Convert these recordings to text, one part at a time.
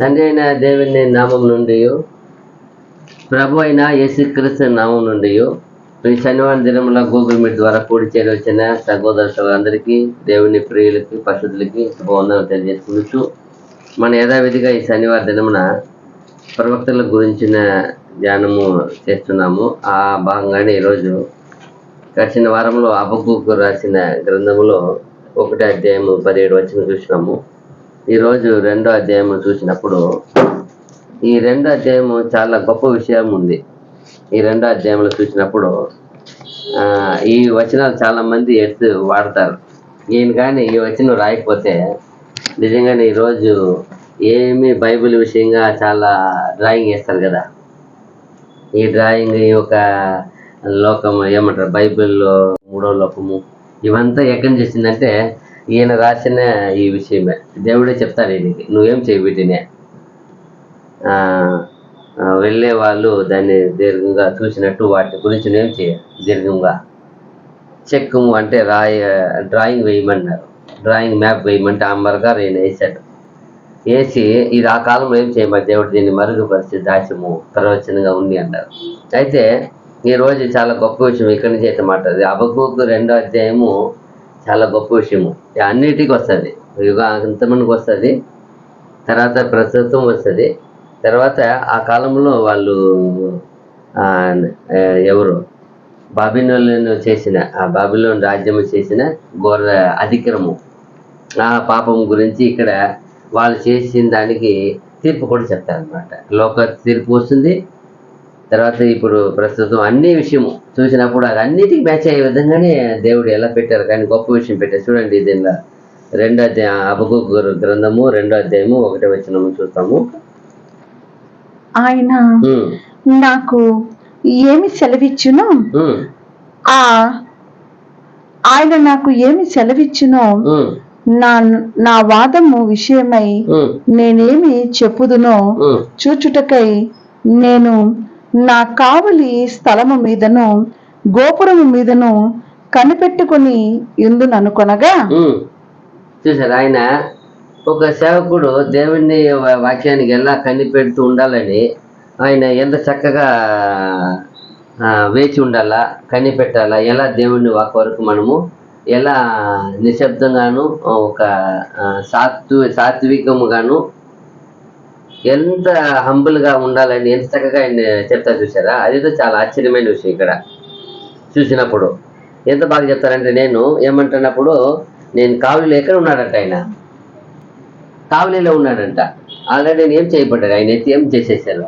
తండ్రి అయిన దేవుని నామం నుండి ప్రభు అయిన యేసుక్రీస్తు నామం నుండి ఈ శనివారం దినముల గూగుల్ మీట్ ద్వారా కూడి చేరి వచ్చిన సహోదరులందరికీ దేవుని ప్రియులకి పరిశుద్ధులకి శుభవందనలు తెలియజేసుకుంటూ మన యథావిధిగా ఈ శనివారం దినమున ప్రవక్తల గురించిన ధ్యానము చేస్తున్నాము. ఆ భాగంగానే ఈరోజు గడిచిన వారంలో హబక్కూకు రాసిన గ్రంథములో 1వ అధ్యాయము 17 వచనం చూసినాము. ఈరోజు 2వ అధ్యాయము చూసినప్పుడు ఈ 2వ అధ్యాయము చాలా గొప్ప విషయం ఉంది. ఈ 2వ అధ్యాయంలో చూసినప్పుడు ఈ వచనాలు చాలా మంది ఎత్తు వాడతారు. ఈయన కానీ ఈ వచనం రాయకపోతే నిజంగానే ఈరోజు ఏమి బైబిల్ విషయంగా చాలా డ్రాయింగ్ వేస్తారు కదా. ఈ డ్రాయింగ్ ఈ ఒక లోకం ఏమంటారు, బైబిల్లో 3వ లోకము ఇవంతా ఎక్కడి నుంచి వచ్చిందంటే ఈయన రాసిన ఈ విషయమే. దేవుడే చెప్తాడు ఈయనకి, నువ్వేం చేయి వీటినే. వెళ్ళే వాళ్ళు దాన్ని దీర్ఘంగా చూసినట్టు వాటి గురించి నువ్వేం చేయ, దీర్ఘంగా చెక్కుము అంటే డ్రాయింగ్ వేయమన్నారు. డ్రాయింగ్ మ్యాప్ వేయమంటే ఆ మరగారు ఈయన వేసాడు. వేసి ఇది ఆ కాలంలో ఏం చేయమని దేవుడు దీన్ని మరుగుపరిచి దాచము ప్రవచనంగా ఉంది అన్నారు. అయితే ఈరోజు చాలా గొప్ప విషయం ఇక్కడి నుంచి అయితే మాట్లాడదు. హబక్కూకు 2వ అధ్యాయము చాలా గొప్ప విషయము. అన్నిటికీ వస్తుంది, యుగాంతమునికి వస్తుంది, తర్వాత ప్రస్తుతం వస్తుంది, తర్వాత ఆ కాలంలో వాళ్ళు ఎవరు బాబిలోను చేసిన ఆ బాబిలోను రాజ్యము చేసిన ఘోర అధిక్రమం, ఆ పాపం గురించి ఇక్కడ వాళ్ళు చేసిన దానికి తీర్పు కూడా చెప్తారనమాట. లోక తీర్పు వస్తుంది. తర్వాత ఇప్పుడు ప్రస్తుతం అన్ని విషయము చూసినప్పుడు అది అన్నిటికీ మ్యాచ్ అయ్యే విధంగానే దేవుడు ఎలా పెట్టారు. కానీ గొప్ప విషయం పెట్టారు చూడండి. దీనిలో 2వ అధ్యాయం హబక్కూకు గ్రంథము 2వ అధ్యాయము 1వ వచనము చూస్తాము. ఆయన నాకు ఏమి సెలవిచ్చునో ఆయన నాకు ఏమి సెలవిచ్చునో నా వాదము విషయమై నేనేమి చెప్పుదునో చూచుటకై నేను నా కావలి స్థలము మీదను గోపురము మీదను కనిపెట్టుకుని ఎందుననుకొనగా. చూసారు, ఆయన ఒక సేవకుడు దేవుని వాక్యానికి ఎలా కనిపెడుతూ ఉండాలని ఆయన ఎంత చక్కగా వేచి ఉండాలా, కనిపెట్టాలా, ఎలా దేవుని వాక్ వరకు మనము ఎలా నిశ్శబ్దంగాను ఒక సాత్వికముగాను ఎంత హంబుల్గా ఉండాలని ఎంత చక్కగా ఆయన చెప్తారు చూసారా. అదేదో చాలా ఆశ్చర్యమైన విషయం ఇక్కడ చూసినప్పుడు. ఎంత బాగా చెప్తారంటే, నేను ఏమంటున్నప్పుడు నేను కావలిలో ఎక్కడ ఉన్నాడంట, ఆయన కావలిలో ఉన్నాడంట. ఆల్రెడీ నేను ఏం చేయబడ్డాడు, ఆయన ఎత్తి ఏం చేసేసారు,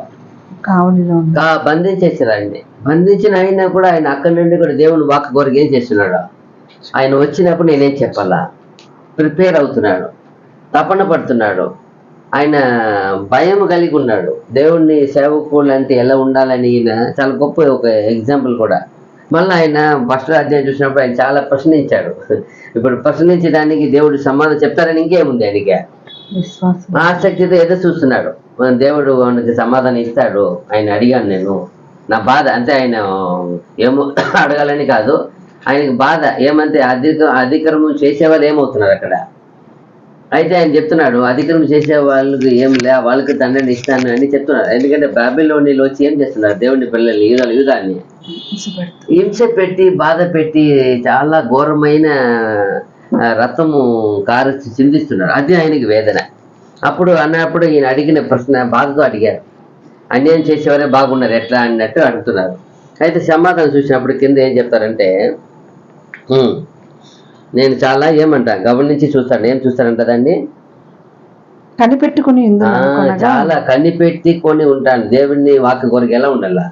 బంధించేసారు. ఆయన్ని బంధించిన అయినా కూడా ఆయన అక్కడి నుండి కూడా దేవుని వాక్ కొరకు ఏం చేస్తున్నాడు, ఆయన వచ్చినప్పుడు నేనేం చెప్పాలా ప్రిపేర్ అవుతున్నాడు, తపన పడుతున్నాడు. ఆయన భయం కలిగి ఉన్నాడు. దేవుణ్ణి సేవకులు అంటే ఎలా ఉండాలని ఈయన చాలా గొప్ప ఒక ఎగ్జాంపుల్ కూడా. మళ్ళీ ఆయన ఫస్ట్ అధ్యాయం చూసినప్పుడు ఆయన చాలా ప్రశ్నించాడు. ఇప్పుడు ప్రశ్నించడానికి దేవుడు సమాధానం చెప్తారని ఇంకేముంది, ఆయనకి ఆసక్తితో ఎదురు చూస్తున్నాడు. దేవుడు ఆయనకి సమాధానం ఇస్తాడు. ఆయన అడిగాను నేను, నా బాధ అంటే ఆయన ఏమో అడగాలని కాదు, ఆయనకి బాధ ఏమంటే అధిక్రమం చేసేవాళ్ళు ఏమవుతున్నారు అక్కడ. అయితే ఆయన చెప్తున్నాడు, అధిక్రమం చేసే వాళ్ళకి ఏం లే, వాళ్ళకి తండ్రిని ఇస్తాను అని చెప్తున్నారు. ఎందుకంటే బాబిలోనిలో వచ్చి ఏం చేస్తున్నారు, దేవుని పిల్లల్ని యూదాన్ని హింస పెట్టి బాధ పెట్టి చాలా ఘోరమైన రక్తము కారు చిందిస్తున్నారు. అది ఆయనకి వేదన. అప్పుడు అన్నప్పుడు ఈయన అడిగిన ప్రశ్న బాధతో అడిగారు, అన్యాయం చేసేవారే బాగున్నారు ఎట్లా అన్నట్టు అడుగుతున్నారు. అయితే సమాధానం చూసినప్పుడు కింద ఏం చెప్తారంటే, నేను చాలా ఏమంటా గమనించి చూస్తాను. ఏం చూస్తానంట, దాన్ని కనిపెట్టుకుని చాలా కనిపెట్టుకొని ఉంటాను. దేవుడిని వాక్య కొరకు ఎలా ఉండాలా,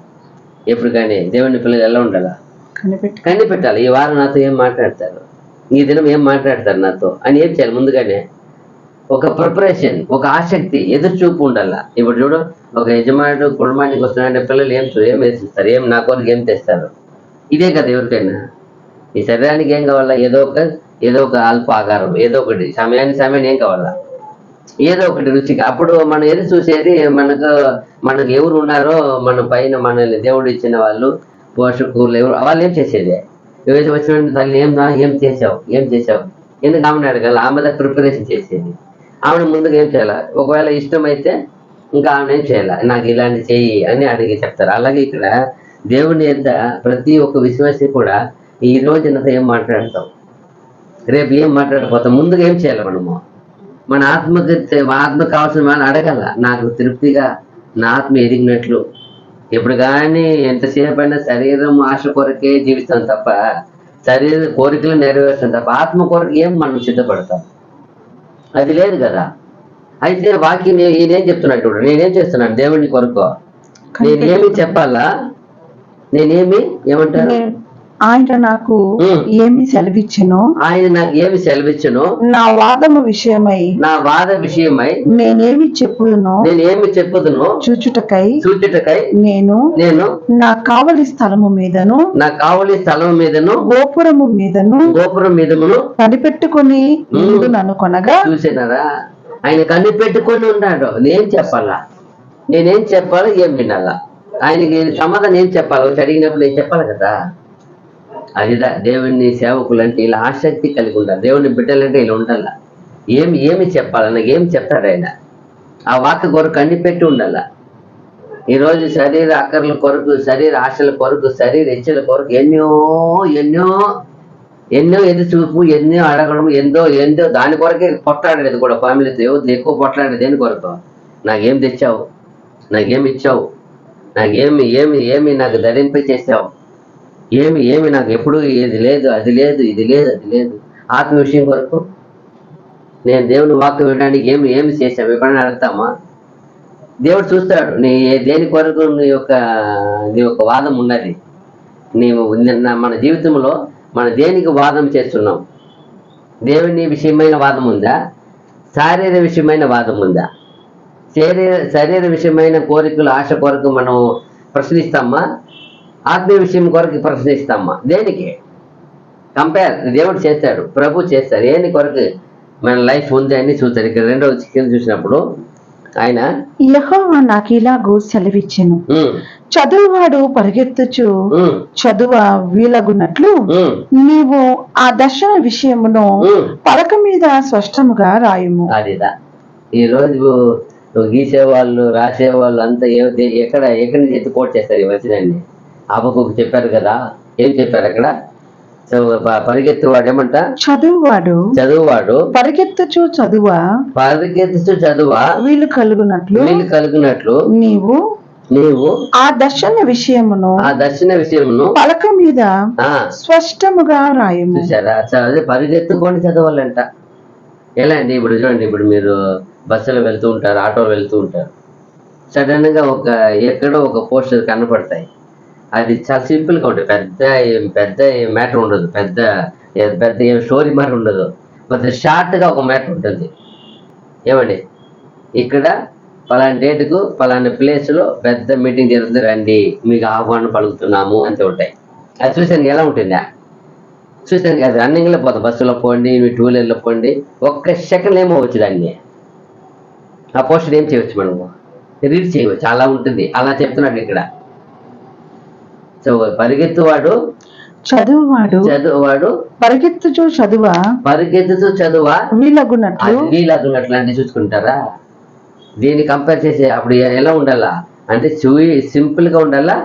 ఎప్పుడు కానీ దేవుని పిల్లలు ఎలా ఉండాలా కనిపెట్టాలి. ఈ వారం నాతో ఏం మాట్లాడతారు, ఈ దినం ఏం మాట్లాడతారు నాతో అని ఏం చేయాలి, ముందుగానే ఒక ప్రిపరేషన్, ఒక ఆసక్తి, ఎదురు చూపు ఉండాలా. ఇప్పుడు చూడు, ఒక యజమానుడు కుటుంబానికి వస్తున్నాడంటే పిల్లలు ఏం వేసిస్తారు, ఏం నా కొరకు ఏం తెస్తారు. ఇదే కదా ఎవరికైనా. ఈ శరీరానికి ఏం కావాలా, ఏదో ఒక అల్ప ఆహారం, ఏదో ఒకటి సమయాన్ని ఏం కావాలా, ఏదో ఒకటి రుచిగా. అప్పుడు మనం ఎదురు చూసేది మనకు ఎవరు ఉన్నారో మన పైన మనల్ని దేవుడు ఇచ్చిన వాళ్ళు, పోషకులు ఎవరు, వాళ్ళు ఏం చేసేది. ఏదైతే వచ్చిన తల్లి ఏం చేసావు ఎందుకు ఆమెను అడగాలి, ఆమె ప్రిపరేషన్ చేసేది. ఆమెను ముందుగా ఏం చేయాలి? ఒకవేళ ఇష్టమైతే ఇంకా ఆమెను ఏం చేయాలి? నాకు ఇలాంటి చెయ్యి అని అడిగి చెప్తారు. అలాగే ఇక్కడ దేవుని యొక్క ప్రతి ఒక్క విశ్వాసి కూడా ఈ రోజున ఏం మాట్లాడతాం, రేపు ఏం మాట్లాడకపోతాం, ముందుగా ఏం చేయాలి? మన ఆత్మకు కావాల్సిన వాళ్ళని అడగాల. నాకు తృప్తిగా నా ఆత్మ ఎదిగినట్లు. ఇప్పుడు కానీ ఎంతసేపు అయినా శరీరం ఆశ కొరకే జీవిస్తాం తప్ప, శరీర కోరికలు నెరవేర్చాం తప్ప ఆత్మ కొరకు ఏం మనం సిద్ధపడతాం? అది లేదు కదా. అయితే వాక్యం ఈయనేం చెప్తున్నాడు చూడు, నేనేం చేస్తున్నాను దేవుని కొరకు, నేనేమి చెప్పాలా, ఏమంటారు? ఆయన నాకు ఏమి సెలవిచ్చును, ఆయన నాకు ఏమి సెలవిచ్చును, నా వాదము విషయమై నేనేమి చెప్పుదును చూచుటకై నేను నా కావలి స్థలము మీదను గోపురం మీదను కనిపెట్టుకుని నన్ను కొనగా. చూసినారా? ఆయన కనిపెట్టుకొని ఉన్నాడు. నేనేం చెప్పాలా, ఏం వినాలా, ఆయనకి సమాధానం ఏం చెప్పాలి? వచ్చి అడిగినప్పుడు నేను చెప్పాలి కదా. అదిదా దేవుని సేవకులు అంటే ఇలా ఆసక్తి కలిగి ఉండాలి. దేవుని బిడ్డలంటే ఇలా ఉండాల. ఏమి చెప్పాలి, నాకు ఏం చెప్తాడు ఆయన, ఆ వాక్య కొరకు కనిపెట్టి ఉండాల. ఈరోజు శరీర అక్కర్ల కొరకు, శరీర ఆశల కొరకు, శరీర ఇచ్చల కొరకు ఎన్నో ఎదురు చూపు, ఎన్నో అడగడం, ఎందో దాని కొరకే పొట్లాడేది కూడా. ఫ్యామిలీతో ఎక్కువ పొట్లాడేది దేని కొరకు? నాకేం తెచ్చావు, నాకేమి ఇచ్చావు, నాకేమి నాకు ధరింపై చేసావు, ఏమి నాకు ఎప్పుడు ఇది లేదు, అది లేదు, ఇది లేదు, అది లేదు. ఆత్మ విషయం కొరకు నేను దేవుని వాక్యం వినడానికి ఏమి చేసావు ఎప్పుడైనా అడుగుతామా? దేవుడు చూస్తాడు దేని కొరకు నీ యొక్క వాదం ఉన్నది. మన జీవితంలో మనం దేనికి వాదం చేస్తున్నాం? దేవుని విషయమైన వాదం ఉందా? శారీర విషయమైన వాదం ఉందా? శరీర విషయమైన కోరికలు, ఆశ కొరకు మనం ప్రశ్నిస్తామా? ఆత్మీయ విషయం కొరకు ప్రశ్నిస్తామా? దేనికి? కంపేర్ దేవుడు చేస్తాడు, ప్రభు చేస్తాడు. దేని కొరకు మన లైఫ్ ఉంది అని చూస్తాడు. ఇక్కడ రెండవ కింద చూసినప్పుడు ఆయన యెహోవా నాకు ఇలాగూ సెలవిచ్చెను, చదువువాడు పరిగెత్తుచు చదువ వీలగున్నట్లు నీవు ఆ దర్శన విషయమును పలక మీద స్పష్టముగా రాయుము. అదిదా ఈ రోజు గీసేవాళ్ళు, రాసేవాళ్ళు అంతా ఎక్కడి నుంచి ఎత్తుకోట్ చేస్తారు ఈ వచ్చినండి. హబక్కూకు చెప్పారు కదా, ఏం చెప్పారు అక్కడ? పరిగెత్తువాడు ఏమంట? చదువువాడు పరిగెత్తుచు చదువా వీలు కలుగునట్లు నీవు ఆ దర్శన విషయమును పలక మీద స్పష్టముగా రాయము. చూసారా? పరిగెత్తుకొని చదవాలంట. ఎలా అండి? ఇప్పుడు చూడండి, ఇప్పుడు మీరు బస్సులో వెళ్తూ ఉంటారు, ఆటోలో వెళ్తూ ఉంటారు. సడన్ గా ఎక్కడో ఒక పోస్టర్ కనపడతాయి. అది చాలా సింపుల్గా ఉంటుంది. పెద్ద మ్యాటర్ ఉండదు, పెద్ద స్టోరీ మ్యాటర్ ఉండదు. కొంచెం షార్ట్గా ఒక మ్యాటర్ ఉంటుంది. ఏమండి, ఇక్కడ పలానా డేటుకు పలానా ప్లేస్లో పెద్ద మీటింగ్ జరుగుతుంది, రండి, మీకు ఆహ్వానం పలుకుతున్నాము అంతే ఉంటాయి. అది చూసాను ఎలా ఉంటుందా? చూసాను అది రన్నింగ్లో పోతాం. బస్సులో పోండి, మీ టూ వీలర్లో పోండి, ఒక్క సెకండ్ ఏమో వచ్చు దాన్ని. ఆ పోస్టర్ ఏం చేయవచ్చు, మనము రీడ్ చేయవచ్చు. అలా ఉంటుంది. అలా చెప్తున్నాడు ఇక్కడ. సో పరిగెత్తువాడు చదువువాడు పరిగెత్తుచు చదువా వీలగున్నట్లు అంటే చూసుకుంటారా? దీన్ని కంపేర్ చేసి అప్పుడు ఎలా ఉండాలా అంటే సింపుల్ గా ఉండాలా,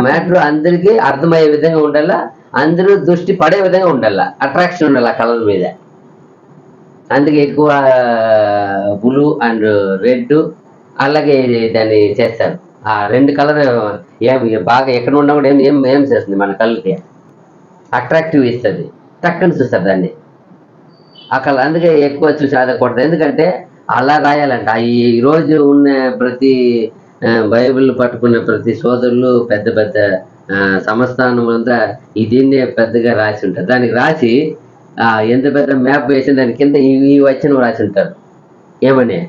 మ్యాటర్ అందరికీ అర్థమయ్యే విధంగా ఉండాలా, అందరూ దృష్టి పడే విధంగా ఉండాలా, అట్రాక్షన్ ఉండాలి ఆ కలర్ మీద. అందుకే ఎక్కువ బ్లూ అండ్ రెడ్ అలాగే దాన్ని చేస్తారు. ఆ రెండు కలర్ బాగా ఎక్కడ ఉన్నా కూడా ఏం చేస్తుంది, మన కళ్ళకి అట్రాక్టివ్ ఇస్తుంది, టక్కని చూస్తారు దాన్ని ఆ కలర్. అందుకే ఎక్కువ చూసి ఆదకూడదు. ఎందుకంటే అలా రాయాలంట. ఈ రోజు ఉన్న ప్రతి బైబిల్ పట్టుకున్న ప్రతి సోదరులు పెద్ద పెద్ద సంస్థానములంతా దీన్నే పెద్దగా రాసి ఉంటారు. దానికి రాసి ఎంత పెద్ద మ్యాప్ వేసి దాని కింద ఈ వచనం రాసి ఉంటారు. ఏమని?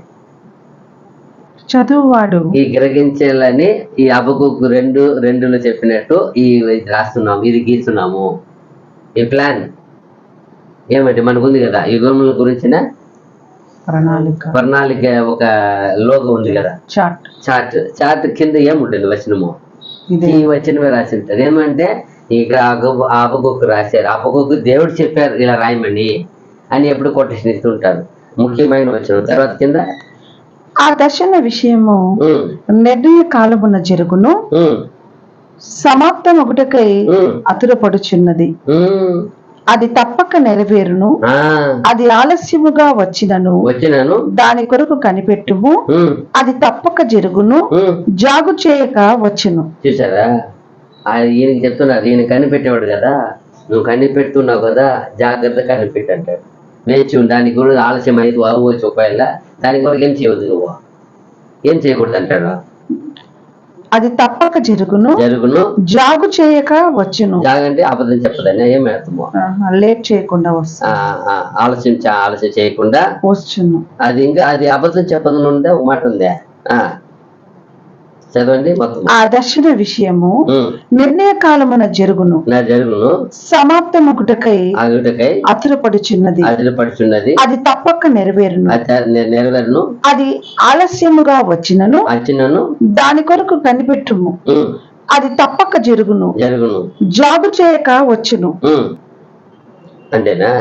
చదువువాడు ఈ గ్రహించాలని ఈ హబక్కూకు 2:2 చెప్పినట్టు రాస్తున్నాము, ఇది గీస్తున్నాము. ఈ ప్లాన్ ఏమంటే మనకుంది కదా, యుగముల గురించిన ప్రణాళిక ఒక లోగో ఉంది కదా, చార్ట్ కింద ఏముంటుంది వచనము, ఈ వచనమే రాసి ఉంటారు. ఏమంటే ఇక్కడ హబక్కూకు రాశారు. హబక్కూకు దేవుడు చెప్పారు ఇలా రాయమని అని ఎప్పుడు కొటేషన్ ఇస్తుంటారు. ముఖ్యమైన వచనం. తర్వాత కింద ఆ దర్శన విషయము ఉమ్, నిర్ణయ కాలమున జరుగును, ఉమ్, సమాప్తం ఒకటకై ఉమ్, అతురపడుచున్నది, ఉమ్. అది తప్పక నెరవేరును, ఆ, అది ఆలస్యముగా వచ్చినను వచ్చినాను. దాని కొరకు కనిపెట్టుము, ఉమ్, అది తప్పక జరుగును, ఉమ్. జాగు చేయక వచ్చును. చూసారా, ఈయనకి చెప్తున్నారు, ఈయన కనిపెట్టేవాడు కదా, నువ్వు కనిపెడుతున్నావు కదా, జాగ్రత్త కనిపెట్టు అంటాడు. వేచి ఉండు, దానికి కూడా ఆలస్యం అయితే అవ్వచ్చు, ఒకవేళ దానికి కూడా ఏం చేయవద్దు, నువ్వు ఏం చేయకూడదు అంటాడు. అది తప్పక జరుగును, జరుగును, జాగు చేయక వచ్చును. జాగంటే అబద్ధం చెప్పదని ఏం అర్థమో. లేట్ చేయకుండా వస్తుంది, ఆలస్యం చేయకుండా వచ్చును. అది ఇంకా అది అబద్ధం చెప్పదు ఉందే ఒక మాట ఉందే. చదవండి మొత్తం. ఆ దర్శన విషయము ఉమ్, నిర్ణయ కాలమున జరుగును, నా జరుగును, సమాప్తం ఒకటకై ఆగుటకై అతురపడుచున్నది, అదిపడుచున్నది, అది తప్పక నెరవేరును, నెరవేరును, అది ఆలస్యముగా వచ్చినను వచ్చినను దాని కొరకు కనిపెట్టుము, ఉమ్, అది తప్పక జరుగును, జరుగును. జాగు చేయక వచ్చును. ఉమ్. అంతేనా?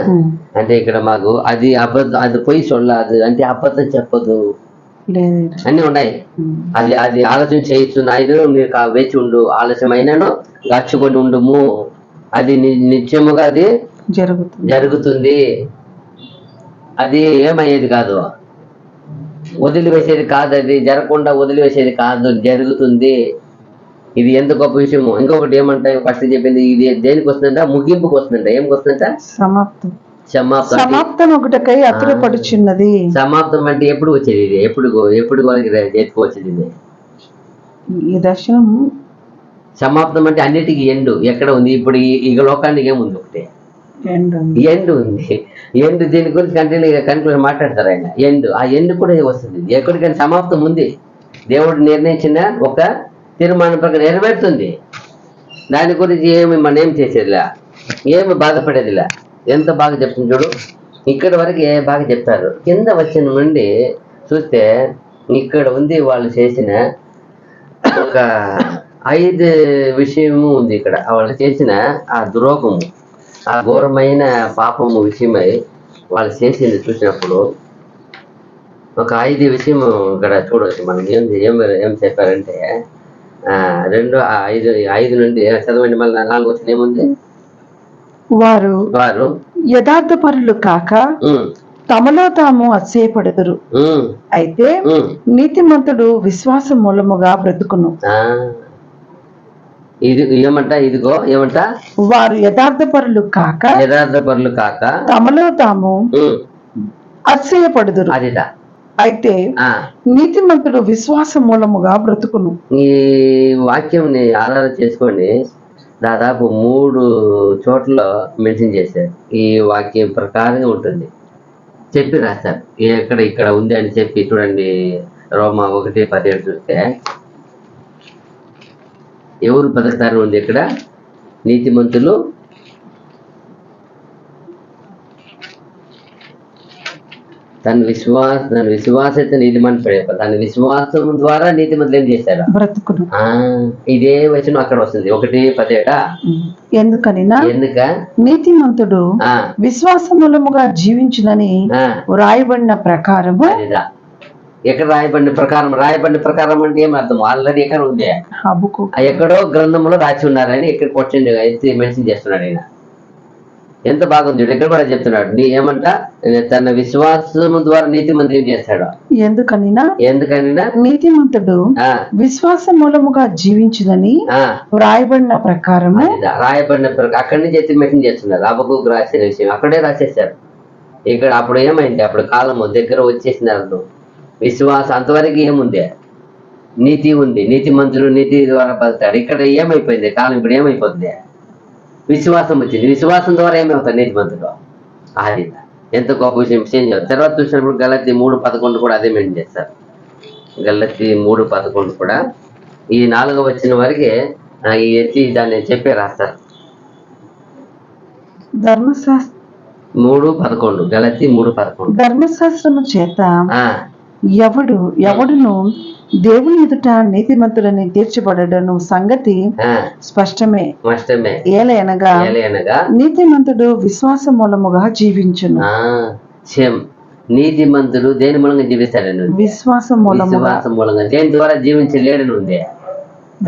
అంటే ఇక్కడ మాకు అది అబద్ధం, అది పొయ్యి చొల్లాదు అంటే అబద్ధం చెప్పదు లేదు. అన్ని ఉన్నాయి. అది అది ఆలోచన చేయొచ్చు, నాయన మీరు వేచి ఉండు, ఆలస్యమైనను గచ్చుకొని ఉండుము, అది నిత్యముగా అది జరుగుతుంది. అది ఏమయ్యేది కాదు, వదిలివేసేది కాదు, అది జరగకుండా వదిలివేసేది కాదు, జరుగుతుంది. ఇది ఎంత గొప్ప విషయము. ఇంకొకటి ఏమంటాయి, ఫస్ట్ చెప్పింది ఇది దేనికి వస్తుందంట, ముగింపుకి వస్తుందంట. ఏమికి వస్తుందంట? సమాప్తం ఒకటకై అతురపడుచున్నది. సమాప్తం అంటే ఎప్పుడు వచ్చేది ఇది, ఎప్పుడు చేతికి వచ్చేది ఇది. ఈ దర్శనం సమాప్తం అంటే అన్నిటికీ ఎండు ఎక్కడ ఉంది. ఇప్పుడు ఈ లోకానికి ఏముంది, ఒకటి ఎండు ఉంది. ఎండు దీని గురించి కంటిన్యూ మాట్లాడతారు ఆయన. ఎండు, ఆ ఎండు కూడా వస్తుంది. ఎక్కడికైనా సమాప్తం ఉంది. దేవుడు నిర్ణయించిన ఒక తీర్మానం ప్రకారం నెరవేరుతుంది. దాని గురించి మనం ఏం చేసేదిలా, ఏమి బాధపడేదిలా. ఎంత బాగా చెప్తుంది చూడు, ఇక్కడ వరకు బాగా చెప్తారు. కింద వచ్చిన నుండి చూస్తే ఇక్కడ ఉంది వాళ్ళు చేసిన ఒక 5 విషయము ఉంది ఇక్కడ. వాళ్ళు చేసిన ఆ ద్రోహము, ఆ ఘోరమైన పాపము విషయమై వాళ్ళు చేసింది చూసినప్పుడు ఒక 5 విషయము ఇక్కడ చూడవచ్చు. మనం ఏం చెప్పారంటే 5 నుండి చదవండి. మళ్ళీ 4 వచ్చిన ఏముంది, వారు యథార్థపరులు కాక తమలో తాము అతిశయపడుదురు, అయితే నీతిమంతుడు విశ్వాస మూలముగా బ్రతుకును. ఇది ఇదిగో ఏమంట, వారు యథార్థపరులు కాక తమలో తాము అతిశయపడుదురు, అదిదా. అయితే నీతిమంతుడు విశ్వాస మూలముగా బ్రతుకును. ఈ వాక్యంని ఆధారం చేసుకొని దాదాపు 3 చోట్ల మెన్షన్ చేశారు. ఈ వాక్యం ప్రకారంగా ఉంటుంది, చెప్పి రాశారు. ఇక్కడ ఉంది అని చెప్పి చూడండి. రోమా 1:17 చూస్తే ఎవరు బతుకుతారు ఉంది ఇక్కడ, నీతిమంతులు తన విశ్వాసత నీతిమంతుడు, తన విశ్వాసం ద్వారా నీతిమంతులు ఏం చేశారు, బ్రతుకును. ఇదే వచనం అక్కడ వస్తుంది 1:17. ఎందుక నీతిమంతుడు విశ్వాస మూలముగా జీవించునని రాయబడిన ప్రకారము. ఎక్కడ రాయబడిన ప్రకారం అంటే ఏం అర్థం, ఆల్రెడీ ఎక్కడ ఉంది, ఎక్కడో గ్రంథంలో రాసి ఉన్నారని ఇక్కడ క్వశ్చన్ మెన్షన్ చేస్తున్నాడు ఆయన. ఎంత బాగుంది ఇక్కడ కూడా చెప్తున్నాడు. ఏమంట, తన విశ్వాసము ద్వారా నీతిమంతుడు ఏం చేస్తాడు, ఎందుకనినా నీతిమంతుడు విశ్వాస మూలముగా జీవించుదని రాయబడిన ప్రకారం. అక్కడి నుంచి ఎత్తి మెన్షన్ చేస్తున్నారు. హబక్కూకు రాసిన విషయం అక్కడే రాసేసారు. ఇక్కడ అప్పుడు ఏమైంది, అప్పుడు కాలము దగ్గర వచ్చేసినారు. విశ్వాసం అంతవరకు ఏముంది, నీతి ఉంది, నీతిమంతులు నీతి ద్వారా బతారు. ఇక్కడ ఏమైపోయింది కాలం, ఇప్పుడు ఏమైపోతుంది, విశ్వాసం వచ్చింది. విశ్వాసం ద్వారా ఏమవుతారు నీతిమంతులు. అది ఎంత గొప్ప విషయం. తర్వాత చూసినప్పుడు గలతీ 3:11 కూడా అదే మెయింటైన్ చేస్తారు. గలతీ 3:11 కూడా ఈ 4వ వచ్చిన వరకే ఈ ఎత్తి దాన్ని చెప్పే రాస్తారు. 3:11 గలతీ 3:11 ధర్మశాస్త్రము చేత ఎవడును దేవుని ఎదుట నీతిమంతులని తీర్చబడను సంగతి స్పష్టమే. ఏలయనగా నీతిమంతుడు విశ్వాస మూలముగా జీవించును. నీతిమంతుడు దేని మూలంగా జీవిస్తాడని ఉంది. విశ్వాసం మూలముగా. విశ్వాసం మూలంగా. దేని ద్వారా జీవించలేడని ఉంది.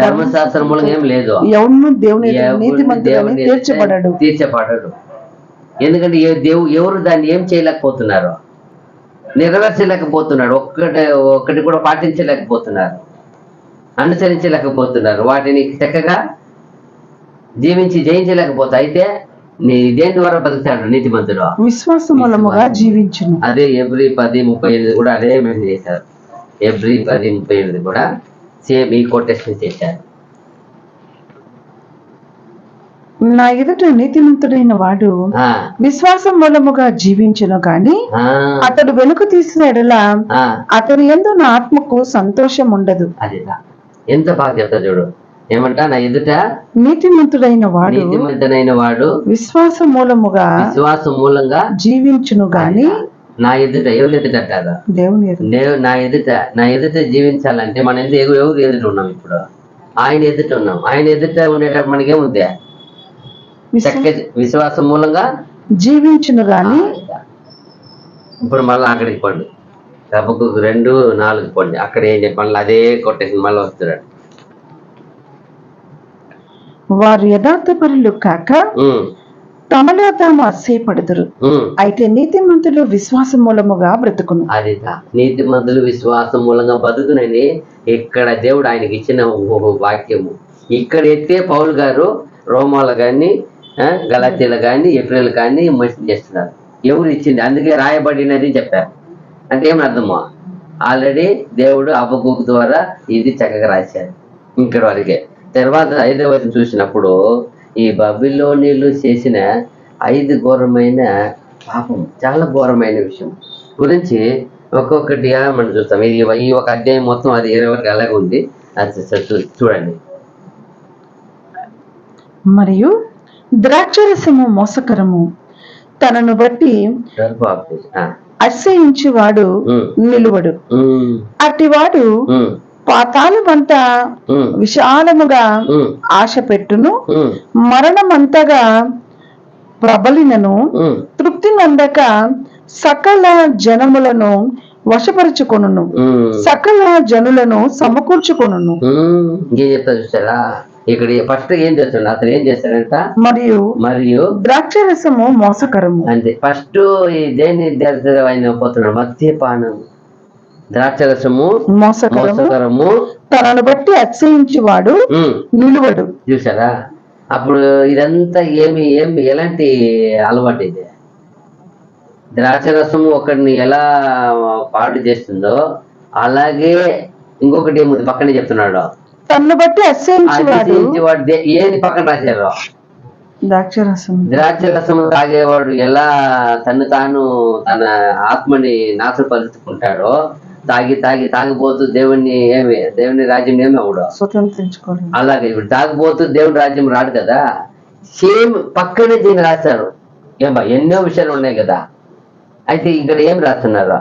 ధర్మశాస్త్రం మూలంగా ఏం లేదు. ఎవరు దేవుని నీతిమంతుడని తీర్చబడడు. ఎందుకంటే ఎవరు దాన్ని ఏం చేయలేకపోతున్నారు, నెరవేర్చలేకపోతున్నాడు. ఒక్కటి కూడా పాటించలేకపోతున్నారు, అనుసరించలేకపోతున్నారు. వాటిని చక్కగా జీవించి జయించలేకపోతా. అయితే దేని ద్వారా బతుకుతాడు నీతిమంతుడు? విశ్వాసం మూలముగా జీవించును. అదే ఎబ్రీ 10:38 కూడా అదే మెన్షన్ చేశారు. ఎబ్రీ 10:38 కూడా సేమ్ ఈ కొటేషన్ చేశారు. నా ఎదుట నీతిమంతుడైన వాడు విశ్వాసం మూలముగా జీవించును గాని అతడు వెనుక తీసిన ఎడల అతని యందు నా ఆత్మకు సంతోషం ఉండదు. అదేదా ఎంత బాగా చెప్తా చూడు. ఏమంటా? నా ఎదుట నీతిమంతుడైన వాడు విశ్వాసం మూలంగా జీవించును గాని నా ఎదుట ఎవరు ఎదుట అంటారా? దేవుని ఎదుట. నా ఎదుట జీవించాలంటే మన ఎవరు ఎదుట ఉన్నాం? ఇప్పుడు ఆయన ఎదుట ఉన్నాం. ఆయన ఎదుట ఉండేటప్పుడు మనకేముంది? విశ్వాసం మూలంగా జీవించును గాని. ఇప్పుడు మళ్ళీ అక్కడికి పండు సభకు 2:4 పండి. అక్కడ ఏం చెప్పాలి? అదే కొట్టేసి మళ్ళీ వస్తున్నాడు. వారు యథార్థపరులు కాక తమలో తాము అసహ్యపడుదురు. అయితే నీతిమంతులు విశ్వాసం మూలముగా బ్రతుకును. అది నీతిమంతులు విశ్వాసం మూలంగా బతుకునని ఇక్కడ దేవుడు ఆయనకి ఇచ్చిన వాక్యము. ఇక్కడ ఎత్తే పౌలు గారు రోమాలు కానీ గలాతీలు కానీ ఏప్రిల్ కానీ మెన్షన్ చేస్తున్నారు. ఎవరు ఇచ్చింది? అందుకే రాయబడినది చెప్పారు. అంటే ఏమని అర్థమా? ఆల్రెడీ దేవుడు హబక్కూకు ద్వారా ఇది చక్కగా రాశారు ఇక్కడ వరకే. తర్వాత 5వ వచనం చూసినప్పుడు ఈ బబిలోనీయులు చేసిన 5 ఘోరమైన పాపం, చాలా ఘోరమైన విషయం గురించి ఒక్కొక్కటిగా మనం చూస్తాం. ఈ ఒక అధ్యాయం మొత్తం అది 20 వరకు అలాగే ఉంది. అది చూడండి. మరియు ద్రాక్షరసము మోసకరము, తనను బట్టి అసహ్యించువాడు నిలువడు. అటివాడు పాతాళమంతా విశాలముగా ఆశ పెట్టును, మరణమంతగా ప్రబలినను తృప్తి నందక సకల జనములను వశపరుచుకొనును, సకల జనులను సమకూర్చుకొనును. చూసారా? ఇక్కడ ఫస్ట్ ఏం చేస్తాడు? అతను ఏం చేస్తాడంట? మరియు ద్రాక్షరసము మోసకరము. అంతే. ఫస్ట్ దేని ఆయన పోతున్నాడు? మద్యపానం, ద్రాక్షరసము మోసకరము, తనను బట్టి అసహ్యించువాడు నిలువడు. చూసారా? అప్పుడు ఇదంతా ఎలాంటి అలవాటు ఇది? ద్రాక్షరసము ఒకరిని ఎలా పాడు చేస్తుందో అలాగే ఇంకొకటి ఏముంది పక్కనే చెప్తున్నాడు, తనను బట్టి అసహ్యించువాడు. ఏది పక్కన రాశారు? ద్రాక్షరసం తాగేవాడు ఎలా తాను తన ఆత్మని నాశపరుచుకుంటాడో, తాగిపోతూ దేవుని రాజ్యం ఏమి అవడు, స్వతంత్రించుకోవాలి. అలాగే ఇప్పుడు తాగిపోతూ దేవుని రాజ్యం రాడు కదా. సేమ్ పక్కనే దీన్ని రాశారు. ఎన్నో విషయాలు ఉన్నాయి కదా. అయితే ఇక్కడ ఏం రాస్తున్నారు?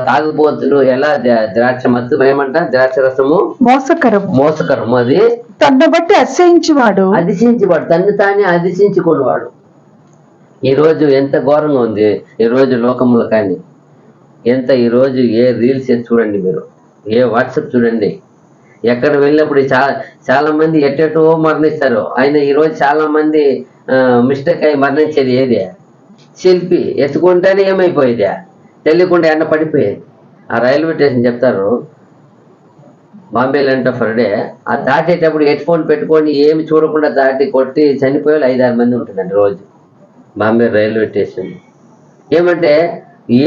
తాగుబోతులు ఎలా ద్రాక్ష మత్తు ఏమంట? ద్రాక్షరసము మోసకరము. అది తన్ను బట్టి అతిశయించేవాడు, తన్ను తానే అతిశయించుకునేవాడు. ఈరోజు ఎంత ఘోరంగా ఉంది ఈరోజు లోకంలో. కానీ ఈరోజు ఏ రీల్స్ చూడండి, మీరు ఏ వాట్సాప్ చూడండి, ఎక్కడ వెళ్ళినప్పుడు చాలా మంది ఎట్టెటో మరణిస్తారు. అయినా ఈరోజు చాలా మంది మిస్టేక్ అయి మరణించేది ఏది? సెల్ఫీ ఎత్తుకుంటేనే ఏమైపోయేది, తెలియకుండా ఎండ పడిపోయేది. ఆ రైల్వే స్టేషన్ చెప్తారు, బాంబేలో అంటే ఫర్డే ఆ దాటేటప్పుడు హెడ్ ఫోన్ పెట్టుకొని ఏమి చూడకుండా దాటి కొట్టి చనిపోయే 5-6 మంది ఉంటుందండి రోజు బాంబే రైల్వే స్టేషన్. ఏమంటే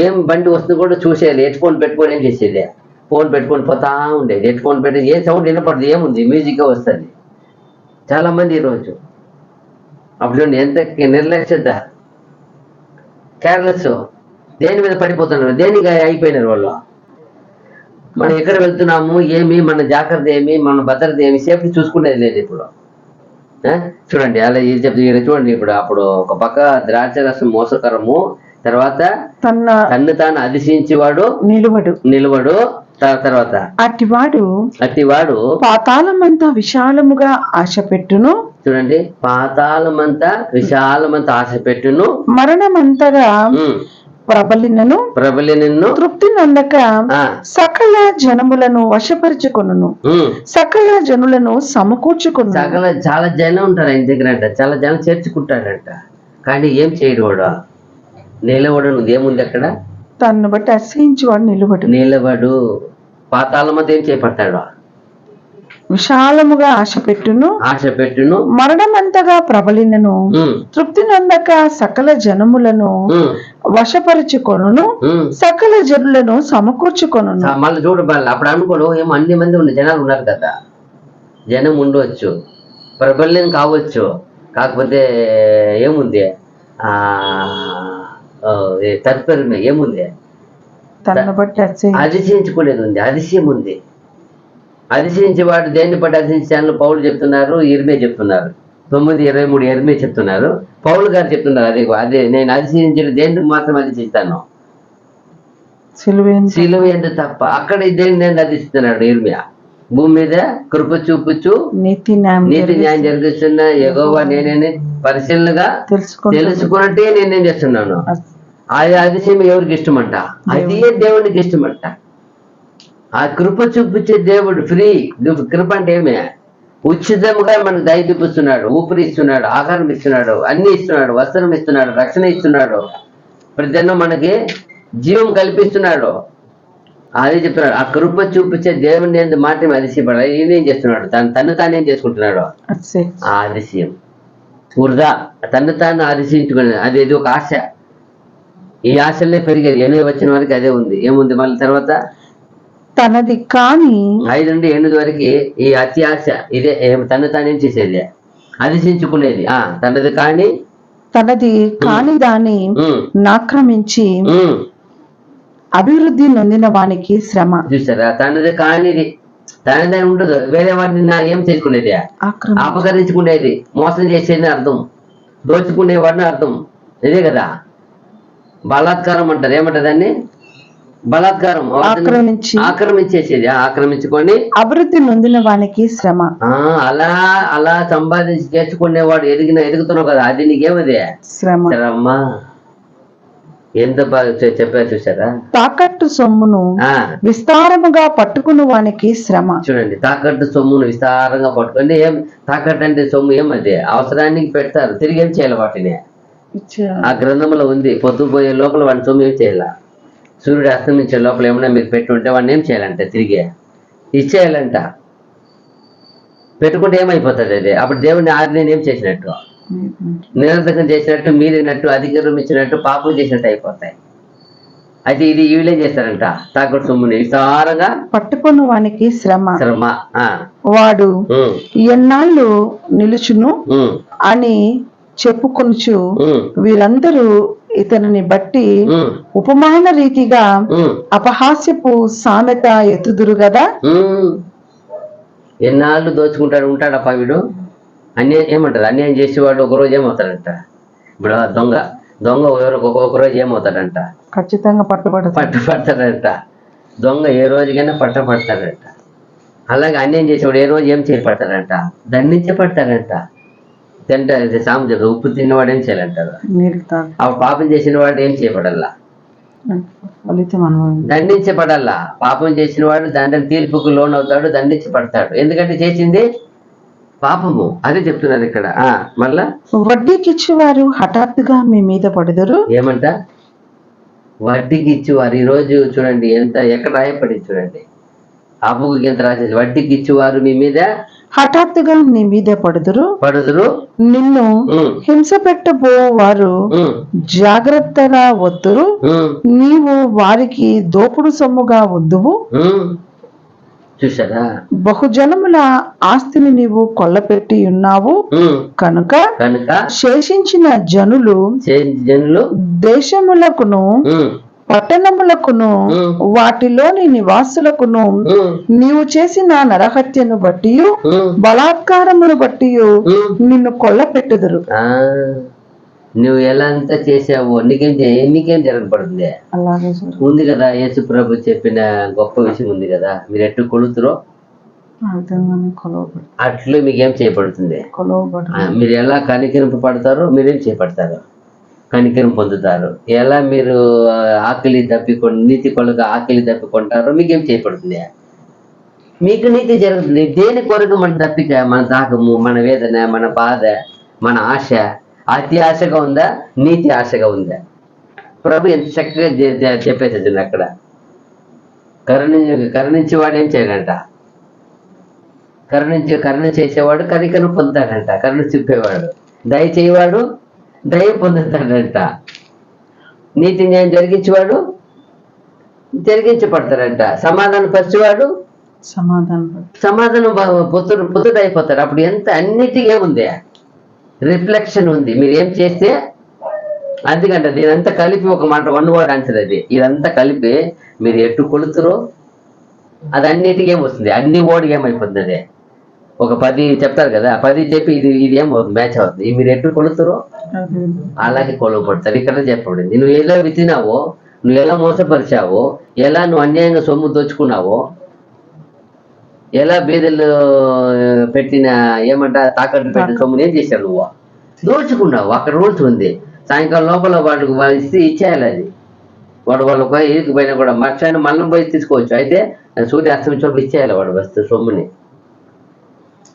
ఏం బండి వస్తుంది కూడా చూసేయాలి, హెడ్ ఫోన్ పెట్టుకొని ఏం చేసేది? ఫోన్ పెట్టుకొని పోతా ఉండేది. హెడ్ ఫోన్ పెట్టి ఏ సౌండ్ వినపడదు, ఏముంది మ్యూజిక్ వస్తుంది. చాలా మంది ఈరోజు అప్పుడు చూడండి ఎంత నిర్లక్ష్యత, కేర్లెస్, దేని మీద పడిపోతున్నారు, దేనికి అయిపోయినారు వాళ్ళు. మనం ఎక్కడ వెళ్తున్నాము, మన జాగ్రత్త ఏమి, మన భద్రత ఏమి, సేఫ్టీ చూసుకునేది లేదు ఇప్పుడు. చూడండి అలా చూడండి. ఇప్పుడు అప్పుడు ఒక పక్క ద్రాక్షరసం మోసకరము, తర్వాత తన్ను తాను అతిశయించేవాడు నిలువడు, తర్వాత అట్టివాడు పాతాళమంతా విశాలముగా ఆశ పెట్టును. చూడండి, పాతాళమంతా విశాలమంతా ఆశ పెట్టును, మరణమంతగా ప్రబలినను తృప్తి నొందక సకల జనములను వశపరుచుకొనును, సకల జనులను సమకూర్చుకొను. చాలా జనం ఉంటారు ఆయన దగ్గర అంట, చాలా జనం చేర్చుకుంటాడంట, కానీ ఏం చేయడు వాడు. నిలబడు. ఏముంది అక్కడ? తన్ను బట్టి అసహించువాడు నిలబడు. పాతాళమంతా ఏం చేపడతాడు? విశాలముగా ఆశ పెట్టును మరణమంతగా ప్రబలినను తృప్తి నొందక సకల జనములను వశపరుచుకొనును, సకల జనులను సమకూర్చుకొను. మళ్ళీ చూడబాలి అప్పుడు అనుకోను, ఏమో అన్ని మంది ఉన్న జనాలు ఉన్నారు కదా, జనం ఉండవచ్చు, ప్రబల్యం కావచ్చు, కాకపోతే ఏముంది తత్పరమే ఏముంది, తనను బట్టి అతిశయించుకునేది ఉంది, అతిశయం ఉంది. అతిశయించేవాడు దేన్ని బట్టి అతిశయించాలని పౌలు చెప్తున్నారు, ఇర్మే చెప్తున్నారు. 9:23 ఇర్మే చెప్తున్నారు, పౌలు గారు చెప్తున్నారు. అదే నేను అతిశయించిన దేన్ని మాత్రం అతిశిస్తాను, సిలువ ఎంత తప్ప. అక్కడ దేన్ని నేను అతిశిస్తున్నాడు ఇర్మియా? భూమి మీద కృప చూపుచు నీతి న్యాయం జరిగిస్తున్న యెహోవా నేనే పరిశీలనగా తెలుసుకున్నట్టే నేనేం చేస్తున్నాను. అది అతిశయం ఎవరికి ఇష్టమంట? అదే దేవునికి ఇష్టమంట. ఆ కృప చూపించే దేవుడు ఫ్రీ. కృప అంటే ఏమే? ఉచితంగా మనకు దయ చూపిస్తున్నాడు, ఊపిరి ఇస్తున్నాడు, ఆహారం ఇస్తున్నాడు, అన్ని ఇస్తున్నాడు, వస్త్రం ఇస్తున్నాడు, రక్షణ ఇస్తున్నాడు, ప్రతిదినం మనకి జీవం కల్పిస్తున్నాడు. అదే చెప్తున్నాడు, ఆ కృప చూపించే దేవుని మాట అతిశయపడ. ఈయనేం చేస్తున్నాడు? తను తానేం చేసుకుంటున్నాడు? ఆ అతిశయం వృధా. తను తాను అతిశయించుకునేది అది ఒక ఆశ. ఈ ఆశలనే పెరిగేది. 8 వచ్చిన వరకు అదే ఉంది. ఏముంది మళ్ళీ తర్వాత? తనది కాని 5 నుండి 8 వరకు ఈ అతి ఆశ ఇదే. తను తానేం చేసేది? అతిశయించుకునేది. తనది కాని దాన్ని ఆక్రమించి అభివృద్ధి నొందిన వానికి శ్రమ. చూసారా? తనది కానిది తనదే ఉండదు, వేరే వాడిని ఏం చేసుకునేది? అపకరించుకునేది, మోసం చేసేది అర్థం, దోచుకునేవాడిని అర్థం. ఇదే కదా బలాత్కారం అంటారు. ఏమంటారు దాన్ని? బలాత్కారం. ఆక్రమించేసేది. ఆక్రమించుకొని అభివృద్ధి నొందిన వానికి శ్రమ. అలా సంపాదించి చేసుకునేవాడు ఎదుగుతున్నావు కదా, అది నీకేమది? శ్రమ. ఎంత బాగా చెప్పారు చూసారా? తాకట్టు సొమ్మును విస్తారముగా పట్టుకుని వానికి శ్రమ. చూడండి, తాకట్టు సొమ్మును విస్తారంగా పట్టుకుంటే ఏం? తాకట్టు అంటే సొమ్ము ఏమది? అవసరానికి పెడతారు, తిరిగి ఏం చేయాలి వాటిని? ఆ గ్రంథంలో ఉంది. పొద్దుపోయే లోపల వాడిని సొమ్ము ఏం చేయాల? సూర్యుడు అస్తమించే లోపల ఏమన్నా మీరు పెట్టుంటే వాడిని ఏం చేయాలంటే తిరిగి ఇచ్చేయాలంట. పెట్టుకుంటే ఏమైపోతుంది అది? అప్పుడు దేవుడిని ఆజ్ఞని ఏం చేసినట్టు? నిరర్ధకం చేసినట్టు, మీరినట్టు, అధికారం ఇచ్చినట్టు, పాపం చేసినట్టు అయిపోతాయి. అయితే ఇది వీళ్ళేం చేస్తారంట? తాకట్టు సొమ్ముని విస్తారంగా పట్టుకుని వానికి శ్రమ. వాడు ఎన్నాళ్ళు నిలుచును అని చెప్పుకొనుచు వీరందరూ ఇతనిని బట్టి ఉపమాన రీతిగా అపహాస్యపు సామెత ఎత్తుదురు కదా. ఎన్నాళ్ళు ఉంటాడప్ప వీడు. అన్యాయం ఏమంటారు? అన్యాయం చేసేవాడు ఒకరోజు ఏమవుతాడంట? ఇప్పుడు దొంగ ఒకరోజు ఏమవుతాడంట? ఖచ్చితంగా పట్టబడతాడంట. దొంగ ఏ రోజుకైనా పట్టబడతాడంట. అలాగే అన్యాయం చేసేవాడు ఏ రోజు ఏం చేయబడతాడంట? దండించబడతాడంట. తింటే సామెత, ఉప్పు తిన్నవాడు ఏం చేయాలంటారు? అప్పుడు పాపం చేసిన వాడు ఏం చేయబడల్లా? దండించబడల్లా. పాపం చేసిన వాడు దాని తీర్పుకు లోనవుతాడు, దండించబడతాడు. ఎందుకంటే చేసింది పాపము. అదే చెప్తున్నారు ఇక్కడ. మళ్ళా వడ్డీకి ఇచ్చేవారు హఠాత్తుగా మీ మీద పడదురు. ఏమంట? వడ్డీకి ఇచ్చేవారు. ఈ రోజు చూడండి ఎక్కడ రాయపడింది చూడండి. అప్పుకి ఎంత రాసేది? వడ్డీకి ఇచ్చేవారు మీ మీద హఠాత్తుగా నీ మీద పడుదురు. నిన్ను హింస పెట్టబోవారు జాగ్రత్తగా వద్దురు. నీవు వారికి దోపుడు సొమ్ముగా వద్దువు. చూసారా? బహుజనముల ఆస్తిని నీవు కొల్లపెట్టి ఉన్నావు కనుక శేషించిన జనులు దేశములకును పట్టణములకును వాటిలోని నివాసులకును నీవు చేసిన నరహత్యను బట్టి బలాత్కారమును బట్టి నిన్ను కొల్ల పెట్టుదురు. నువ్వు ఎలా అంతా చేసావు, నీకేం జరగబడుతుంది? అలాగే ఉంది కదా, యేసు ప్రభు చెప్పిన గొప్ప విషయం ఉంది కదా, మీరు ఎట్టు కొలుతురో అట్లు మీకేం చేయబడుతుంది. మీరు ఎలా కనికరింపబడతారో మీరేం చేయబడతారు. కనికరం పొందుతారు. ఎలా మీరు ఆకలి దప్పికొని నీతి కొరకు ఆకలి దప్పికొంటారో మీకేం చేయబడుతుంది? మీకు నీతి జరుగుతుంది. దేని కొరకు మన దప్పిక, మన దాహము, మన వేదన, మన బాధ, మన ఆశ అతి ఆశగా ఉందా, నీతి ఆశగా ఉందా? ప్రభు ఎంత చక్కగా చెప్పేసేది అక్కడ. కరుణించేవాడు ఏం చేయడంట? కరుణ చేసేవాడు కనికరం పొందుతాడంట. కరుణ చూపేవాడు, దయ చేయవాడు దయ పొందుతాడంట. నీతి న్యాయం జరిగించేవాడు జరిగించబడతాడంట. సమాధానం పరిచేవాడు సమాధానం పుత్రుడు అయిపోతాడు. అప్పుడు ఎంత అన్నిటికీ ఉంది, రిఫ్లెక్షన్ ఉంది. మీరు ఏం చేస్తే అందుకంటే దీనంతా కలిపి ఒక మాట వన్ వర్డ్ ఆన్సర్ అది. ఇదంతా కలిపి మీరు ఎట్టు కొలుతురో అది అన్నిటికీ ఏమొస్తుంది, అన్ని ఓడికి ఏమైపోతుంది. అదే ఒక 10 చెప్తారు కదా, 10 చెప్పి ఇది ఏమవుతుంది, మ్యాచ్ అవుతుంది. మీరు ఎట్టు కొలుతురో అలాగే కొలవబడతారు. ఇక్కడ చెప్పబడింది. నువ్వు ఎలా విత్తినావో, నువ్వు ఎలా మోసపరిచావో, ఎలా నువ్వు అన్యాయంగా సొమ్ము దోచుకున్నావో, ఎలా బీదలు పెట్టిన తాకట్టు పెట్టిన సొమ్ముని ఏం చేశావు, నువ్వు దోచుకున్నావు. అక్కడ రూల్స్ ఉంది. సాయంకాలం లోపల వాళ్ళు ఇస్తే ఇచ్చేయాలి. అది వాళ్ళు ఇదికి పోయినా కూడా మర్చాన్ని మళ్ళీ పోయి తీసుకోవచ్చు. అయితే సూర్య అస్తమించినప్పుడు ఇచ్చేయాలి వాడు వస్తే సొమ్ముని.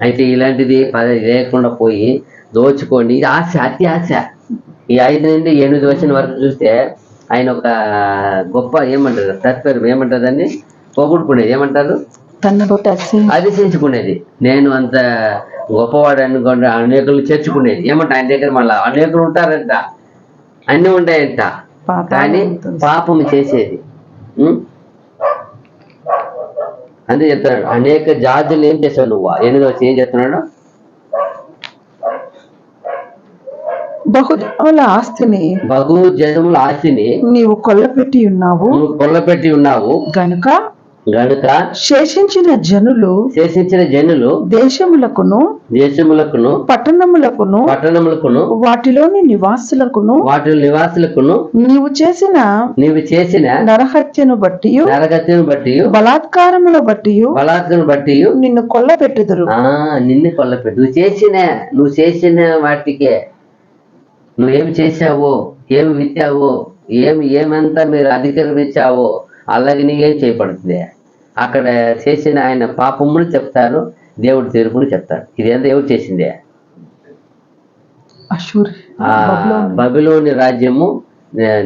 అయితే ఇలాంటిది లేకుండా పోయి దోచుకోండి. ఇది ఆశ, అతి ఆశ. ఈ 5 నుండి 8 వచ్చిన వరకు చూస్తే ఆయన ఒక గొప్ప ఏమంటారు, తత్పరం ఏమంటారు, దాన్ని పొగుడుకునేది ఏమంటారు, అధిశించుకునేది. నేను అంత గొప్పవాడు అనుకోండి, అనేకులు చేర్చుకునేది. ఏమంటా ఆయన దగ్గర మళ్ళా అనేకులు ఉంటారంట, అన్ని ఉంటాయంట, కానీ పాపం చేసేది. అందుకే చెప్తున్నాడు, అనేక జాతులు ఏం చేస్తావు నువ్వు. 8వ వచ్చి ఏం చెప్తున్నాడు, బహుజనముల ఆస్తిని నీవు కొల్లపెట్టి ఉన్నావు గనుక శేషించిన జనులు దేశములకును పట్టణములకును వాటిలోని నివాసులకును నీవు చేసిన నరహత్యను బట్టి బలాత్కారమును బట్టి నిన్ను కొల్లపెట్టుదురు. నిన్ను కొల్లపెట్టు. నువ్వు చేసిన వాటికే నువ్వేమి చేశావో, ఏమి విత్తావో, ఏమంతా మీరు అధికరించావో అలాగే నీకేం చేయబడుతుంది. అక్కడ చేసిన ఆయన పాపములు చెప్తారు, దేవుడి తీర్పును చెప్తారు. ఇదేంతా ఎవరు చేసిందే? బబిలోని రాజ్యము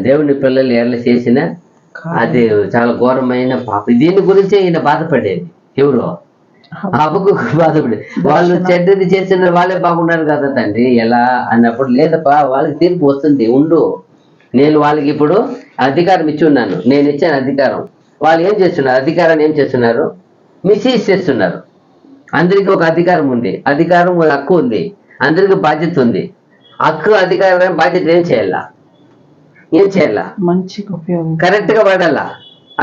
దేవుని పిల్లలు ఎట్లా చేసిన అది చాలా ఘోరమైన పాపం. దీని గురించే ఈయన బాధపడేది. ఎవరు? అబ్బకు బాధపడేది. వాళ్ళు చెడ్డది చేసిన వాళ్ళే బాగున్నారు కదా తండ్రి, ఎలా అన్నప్పుడు లేదప్పా వాళ్ళకి తీర్పు వస్తుంది, ఉండు. నేను వాళ్ళకి ఇప్పుడు అధికారం ఇచ్చి ఉన్నాను, నేను ఇచ్చాను అధికారం. వాళ్ళు ఏం చేస్తున్నారు, అధికారాన్ని ఏం చేస్తున్నారు, మిస్యూజ్ చేస్తున్నారు. అందరికీ ఒక అధికారం ఉంది, అధికారం హక్కు ఉంది, అందరికీ బాధ్యత ఉంది. హక్కు అధికారం బాధ్యత ఏం చేయాలా మంచిగా ఉపయోగం కరెక్ట్ గా వాడాలా.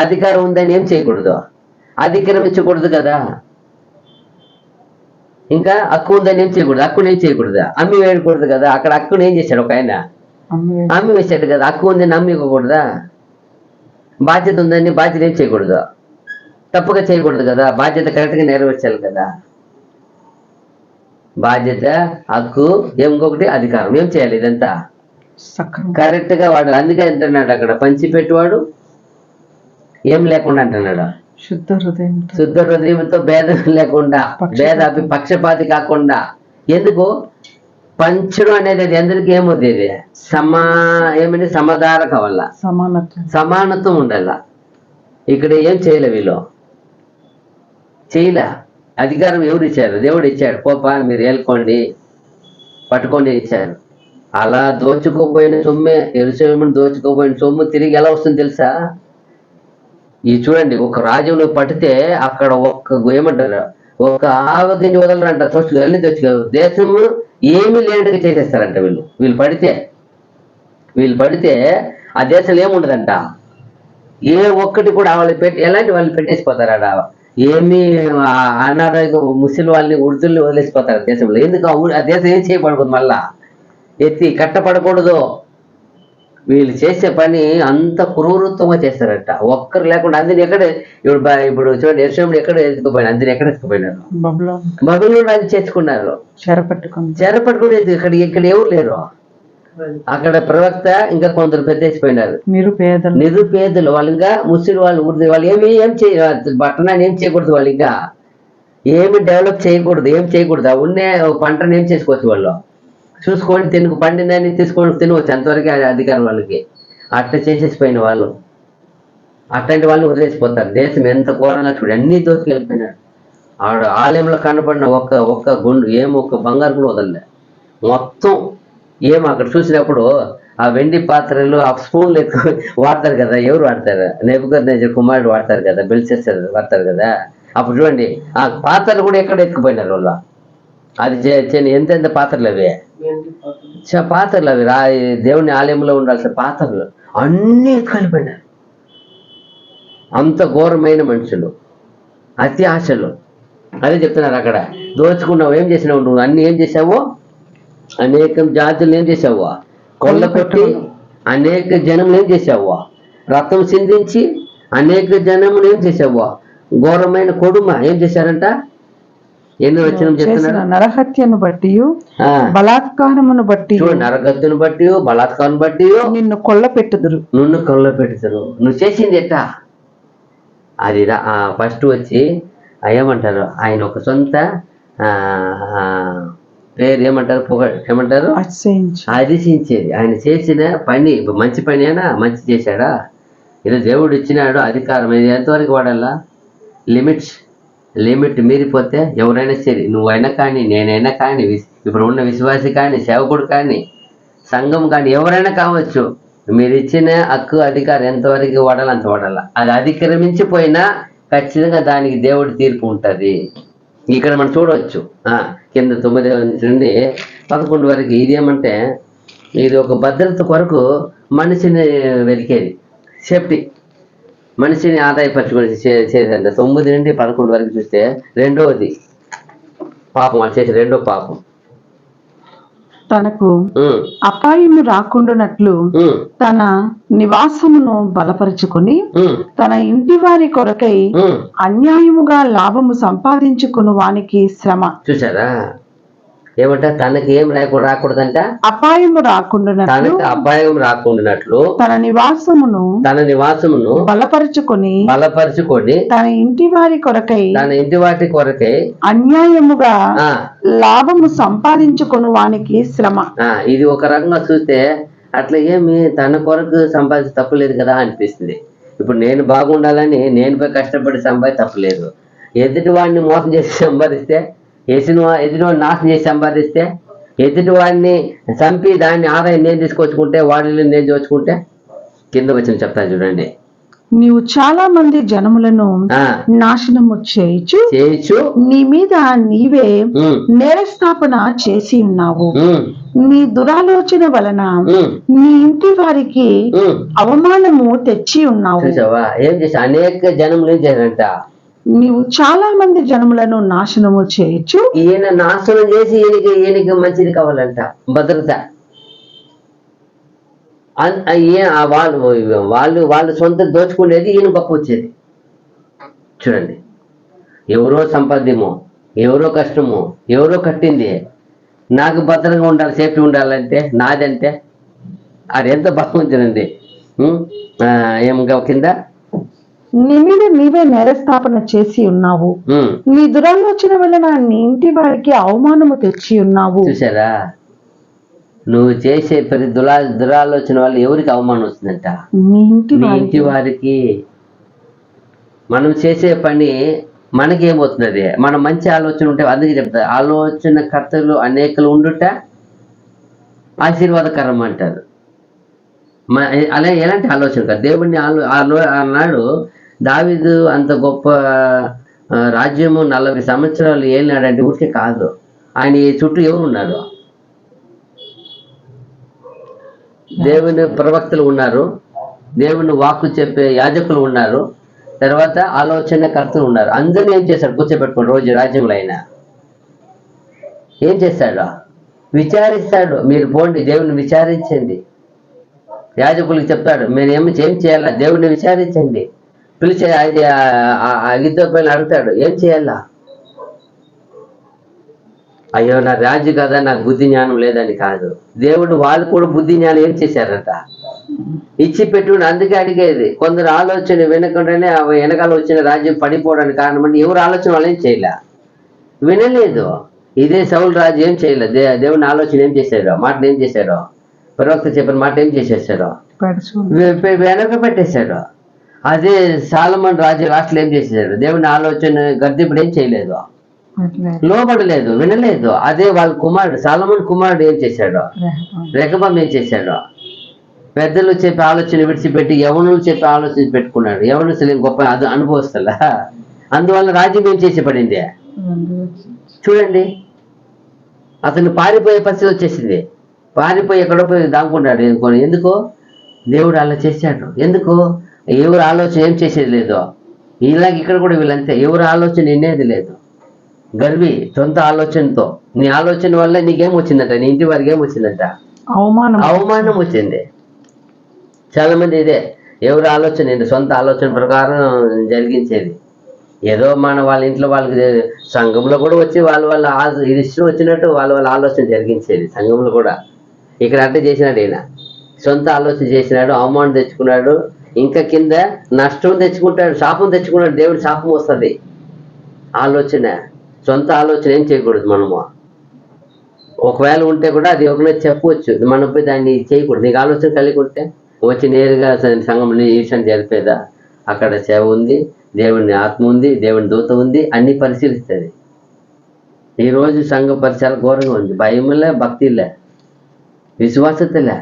అధికారం ఉందని ఏం చేయకూడదు, అధికారమించకూడదు కదా. ఇంకా హక్కు ఉందని ఏం చేయకూడదు, హక్కుని ఏం చేయకూడదు, అమ్మి వేయకూడదు కదా. అక్కడ హక్కుని ఏం చేశాడు, ఒక ఆయన అమ్మి వేసాడు కదా. హక్కు ఉందని అమ్మి ఇవ్వకూడదా, బాధ్యత ఉందని బాధ్యత ఏం చేయకూడదు, తప్పుగా చేయకూడదు కదా. బాధ్యత కరెక్ట్ గా నెరవేర్చాలి కదా. బాధ్యత, హక్కు, ఇంకొకటి అధికారం. ఏం చేయాలి, ఇదంతా కరెక్ట్ గా వాడాలి. అందుకే అంటున్నాడు అక్కడ, పంచిపెట్టువాడు ఏం లేకుండా అంటున్నాడు, శుద్ధ హృదయంతో భేదం లేకుండా, పక్షపాతి కాకుండా. ఎందుకు పంచడం అనేది, అది అందరికి ఏమవుతుంది, ఇది ఏమని సమాధారక వల్ల సమానత్వం ఉండాల. ఇక్కడ ఏం చేయలే, వీళ్ళు చేయలే. అధికారం ఎవరు ఇచ్చారు, దేవుడు ఇచ్చాడు. పోపా మీరు ఏలుకోండి, పట్టుకొని ఇచ్చారు. అలా దోచుకోపోయిన సొమ్మే, యెరూషలేమును దోచుకోపోయిన సొమ్ము తిరిగి ఎలా వస్తుంది తెలుసా? ఇది చూడండి, ఒక రాజ్యంలో పడితే అక్కడ ఏమంటారు, ఒక ఆవగింజ వదలరంట. వెళ్ళి తెచ్చుకోరు. దేశము ఏమీ లేనట్టుగా చేసేస్తారంట వీళ్ళు పడితే ఆ దేశంలో ఏముండదంట, ఏ ఒక్కటి కూడా వాళ్ళు ఎలాంటి వాళ్ళు పెట్టేసిపోతారు. ఆడ ఏమి అనారోగ్య ముస్లిం వాళ్ళని ఉర్దుల్ని వదిలేసిపోతారు దేశంలో. ఎందుకు ఆ దేశం ఏం చేయబడకూడదు, మళ్ళా ఎత్తి కట్టపడకూడదు. వీళ్ళు చేసే పని అంత క్రూరత్వంగా చేస్తారట, ఒక్కరు లేకుండా. అందరిని ఇప్పుడు చూడండి, యెరూషలేమును ఎక్కడ ఎత్తుకుపోయినా, అందరిని ఎక్కడ ఎత్తుకుపోయినారు, బబులోను రాజు చేసుకున్నారు. చెరపట్టుకునేది ఇక్కడ ఎవరు లేరు. అక్కడ ప్రవక్త ఇంకా కొందరు పెద్దేసిపోయినారు, నిరుపేదలు వాళ్ళు, ఇంకా ముస్లిం వాళ్ళు వాళ్ళు ఏం చేయ పట్టణాన్ని ఏం చేయకూడదు, వాళ్ళు ఇంకా ఏమి డెవలప్ చేయకూడదు, ఏం చేయకూడదు. ఉన్నే పంటను ఏం చేసుకోవచ్చు, వాళ్ళు చూసుకొని పండిందని తీసుకొని తినవచ్చు, అంతవరకు అధికారం వాళ్ళకి. అట్లా చేసేసిపోయిన వాళ్ళు, అట్లాంటి వాళ్ళని వదిలేసిపోతారు. దేశం ఎంత ఘోరంగా చూడు, అన్ని దోసుకెళ్ళిపోయినాడు. ఆడ ఆలయంలో కనపడిన ఒక్క గుండు ఒక్క బంగారు కూడా వదలలే. మొత్తం అక్కడ చూసినప్పుడు ఆ వెండి పాత్రలు, ఆ స్పూన్లు ఎక్కువ వాడతారు కదా, ఎవరు వాడతారు? నెబుకద్నెజర్ కుమారుడు వాడతారు కదా, బెల్షస్సర్ వాడతారు కదా. అప్పుడు చూడండి, ఆ పాత్రలు కూడా ఎక్కడ ఎత్తుకుపోయినారు వాళ్ళు. అది ఎంతెంత పాత్రలు అవి, పాత్రలు అవి దేవుని ఆలయంలో ఉండాల్సిన పాత్రలు అన్నీ ఎత్తుకెళ్ళిపోయినారు. అంత ఘోరమైన మనుషులు, అతి ఆశలు. అదే చెప్తున్నారు అక్కడ, దోచుకున్నావు, ఏం చేసినావు నువ్వు? అన్ని ఏం చేసావు? అనేక జాతులు ఏం చేసావు? కొల్లకొట్టి అనేక జనములు ఏం చేసావు? రక్తం సిందించి అనేక జనములు ఏం చేసావు? ఘోరమైన కొడుమ ఏం చేశారంట? ఎన్ని వచ్చిన చెప్తున్నారు? నరహత్యను బట్టి, బలాత్కారమును బట్టి, నరహత్యను బట్టి, బలాత్కారం బట్టి నిన్ను కొల్ల పెట్టుదురు. నువ్వు చేసింది ఎట్టా? అది ఫస్ట్ వచ్చి ఏమంటారు, ఆయన ఒక సొంత పేరు ఏమంటారు, ఏమంటారు, అతిశించేది. ఆయన చేసిన పని మంచి పని అయినా మంచి చేశాడా? ఇలా దేవుడు ఇచ్చినాడు అధికారం, ఎంతవరకు వాడాలా? లిమిట్ మీరిపోతే ఎవరైనా సరే, నువ్వైనా కానీ, నేనైనా కానీ, ఇప్పుడు ఉన్న విశ్వాసి కానీ, సేవకుడు కానీ, సంఘం కానీ, ఎవరైనా కావచ్చు, మీరు ఇచ్చిన హక్కు అధికారం ఎంతవరకు వాడాలి అంత వాడాల. అది అతిక్రమించిపోయినా ఖచ్చితంగా దానికి దేవుడి తీర్పు ఉంటుంది. ఇక్కడ మనం చూడవచ్చు, కింద 9 నుండి 11 వరకు. ఇదేమంటే, ఇది ఒక భద్రత కొరకు మనిషిని వెతికేది, సేఫ్టీ, మనిషిని ఆదాయపరచుకొని చేసేదంట. 9 నుండి 11 వరకు చూస్తే రెండవది పాపం, వాళ్ళు చేసే రెండో పాపం. తనకు అపాయము రాకుండానట్లు తన నివాసమును బలపరుచుకొని తన ఇంటి వారి కొరకై అన్యాయముగా లాభము సంపాదించుకుని వానికి శ్రమ. చూసారా ఏమంట? తనకి ఏం రాకూడదంట, అపాయము రాకుండానట్లు, అపాయం రాకుండానట్లు తన నివాసమును బలపరుచుకొని తన ఇంటి వారి కొరకై అన్యాయముగా లాభము సంపాదించుకుని వానికి శ్రమ. ఇది ఒక రకంగా చూస్తే అట్లా ఏమి తన కొరకు సంపాదించి తప్పులేదు కదా అనిపిస్తుంది. ఇప్పుడు నేను బాగుండాలని నేను పోయి కష్టపడి సంపాదించి తప్పులేదు. ఎదుటి వాడిని మోసం చేసి సంపాదిస్తే, ఎదుటివాడిని నాశనం చేసి సంపాదిస్తే, ఎదుటివాడిని చంపి దాన్ని ఆదాయం నేను తీసుకొచ్చుకుంటే, వాడిని నేను దోచుకుంటే, కింద వచ్చిన చెప్తాను చూడండి. నీవు చాలా మంది జనములను నాశనము చేయొచ్చు, నీ మీద నీవే నేరస్థాపన చేసి ఉన్నావు. నీ దురాలోచన వలన నీ ఇంటి వారికి అవమానము తెచ్చి ఉన్నావు. ఏం చేసి అనేక జనములు ఏం చేశారంట? నీవు చాలా మంది జనములను నాశనము చేయొచ్చు. ఈయన నాశనం చేసి ఈయనకి మంచిది కావాలంట, భద్రత. వాళ్ళు సొంత దోచుకునేది, ఈయన గొప్ప వచ్చేది. చూడండి, ఎవరో సంపాద్యమో, ఎవరో కష్టమో, ఎవరో కట్టింది, నాకు భద్రంగా ఉండాలి, సేఫ్టీ ఉండాలంటే నాదంటే అది ఎంత బాగుంటుందండి. ఏమో కింద, నీ మీద నీవే నేరస్థాపన చేసి ఉన్నావు, నీ దురాలోచన వలన నీ ఇంటి వారికి అవమానము తెచ్చి ఉన్నావు. చూసారా, నువ్వు చేసే ప్రతి దురాలోచన వల్ల ఎవరికి అవమానం వస్తుందంట? నీ ఇంటి వారికి. మనం చేసే పని మనకేమవుతున్నది? మనం మంచి ఆలోచన ఉంటే, అందుకే చెప్తారు, ఆలోచన కర్తలు అనేకలు ఉండుట ఆశీర్వాదకరం అంటారు. అలా ఎలాంటి ఆలోచన? దేవుణ్ణి అన్నాడు, దావీదు అంత గొప్ప రాజ్యము 40 సంవత్సరాలు ఏలినాడంటే ఊరికే కాదు, ఆయన చుట్టూ ఎవరు ఉన్నారు? దేవుని ప్రవక్తలు ఉన్నారు, దేవుని వాక్కు చెప్పే యాజకులు ఉన్నారు, తర్వాత ఆలోచన కర్తలు ఉన్నారు. అందరినీ ఏం చేశాడు? కూర్చోబెట్టుకుని రోజు రాజ్యంలో అయినా ఏం చేస్తాడు? విచారిస్తాడు. మీరు పోండి, దేవుని విచారించండి. యాజకులకు చెప్తాడు, మీరు ఏం చేయాలా? దేవుడిని విచారించండి. పిలిచే అగిద్దోపైన అడుగుతాడు, ఏం చేయాలా? అయ్యో నా రాజు కదా, నాకు బుద్ధి జ్ఞానం లేదని కాదు. దేవుడు వాళ్ళు కూడా బుద్ధి జ్ఞానం ఏం చేశారట, ఇచ్చి పెట్టుకుని. అందుకే అడిగేది, కొందరు ఆలోచన వినకుండానే వెనకాల వచ్చిన రాజ్యం పడిపోవడానికి కారణం అంటే ఎవరు ఆలోచన వాళ్ళు ఏం చేయలే, వినలేదు. ఇదే సౌలు రాజు ఏం చేయలేదు, దేవుని ఆలోచన ఏం చేశాడో, మాటలు ఏం చేశాడో, ప్రవక్త చెప్పిన మాట ఏం చేసేసాడో వెనక పెట్టేశాడు. అదే సాలమన్ రాజు లాస్ట్లో ఏం చేసేసాడు, దేవుని ఆలోచన గద్దెప్పుడు ఏం చేయలేదు, లోబడలేదు, వినలేదు. అదే వాళ్ళ కుమారుడు సాలమన్ కుమారుడు ఏం చేశాడో, రెహబాం ఏం చేశాడో, పెద్దలు చెప్పే ఆలోచన విడిచిపెట్టి యవనులు చెప్పే ఆలోచన పెట్టుకున్నాడు. యవనులు గొప్ప అది అనుభవిస్తలా, అందువల్ల రాజ్యం ఏం చేసి పడింది చూడండి. అతను పారిపోయే పరిస్థితి వచ్చేసింది, పారిపోయి ఎక్కడో పోయి దాక్కున్నాడు. ఎందుకో దేవుడు అలా చేశాడు. ఎందుకు, ఎవరు ఆలోచన ఏం చేసేది లేదు. ఇలాగ ఇక్కడ కూడా వీళ్ళంతే, ఎవరు ఆలోచన వినేది లేదు. గర్వి, సొంత ఆలోచనతో. నీ ఆలోచన వల్ల నీకేం వచ్చిందంట, నీ ఇంటి వారికి ఏం వచ్చిందంట, అవమానం వచ్చింది. చాలా మంది ఇదే, ఎవరి ఆలోచన ఏంటి, సొంత ఆలోచన ప్రకారం జరిగించేది. ఏదో వాళ్ళ ఇంట్లో వాళ్ళకి, సంఘంలో కూడా వచ్చి వాళ్ళ ఇది ఇష్టం వచ్చినట్టు వాళ్ళ ఆలోచన జరిగించేది సంఘంలో కూడా. ఇక్కడ అంటే చేసినాడు ఈయన, సొంత ఆలోచన చేసినాడు, అవమానం తెచ్చుకున్నాడు, ఇంకా కింద నష్టం తెచ్చుకుంటాడు, శాపం తెచ్చుకున్నాడు. దేవుడు శాపం వస్తుంది. ఆలోచన, సొంత ఆలోచన ఏం చేయకూడదు మనము. ఒకవేళ ఉంటే కూడా అది ఒకనే చెప్పవచ్చు, మనం పోయి దాన్ని చేయకూడదు. నీకు ఆలోచన కలిగి ఉంటే వచ్చి నేరుగా సంఘంలో ఈ విషయం జరిపేదా, అక్కడ సేవ ఉంది, దేవుని ఆత్మ ఉంది, దేవుని దూత ఉంది, అన్ని పరిశీలిస్తుంది. ఈరోజు సంఘ పరిచయాలు ఘోరంగా ఉంది. భయంలే, భక్తిలే, విశ్వాసతలే.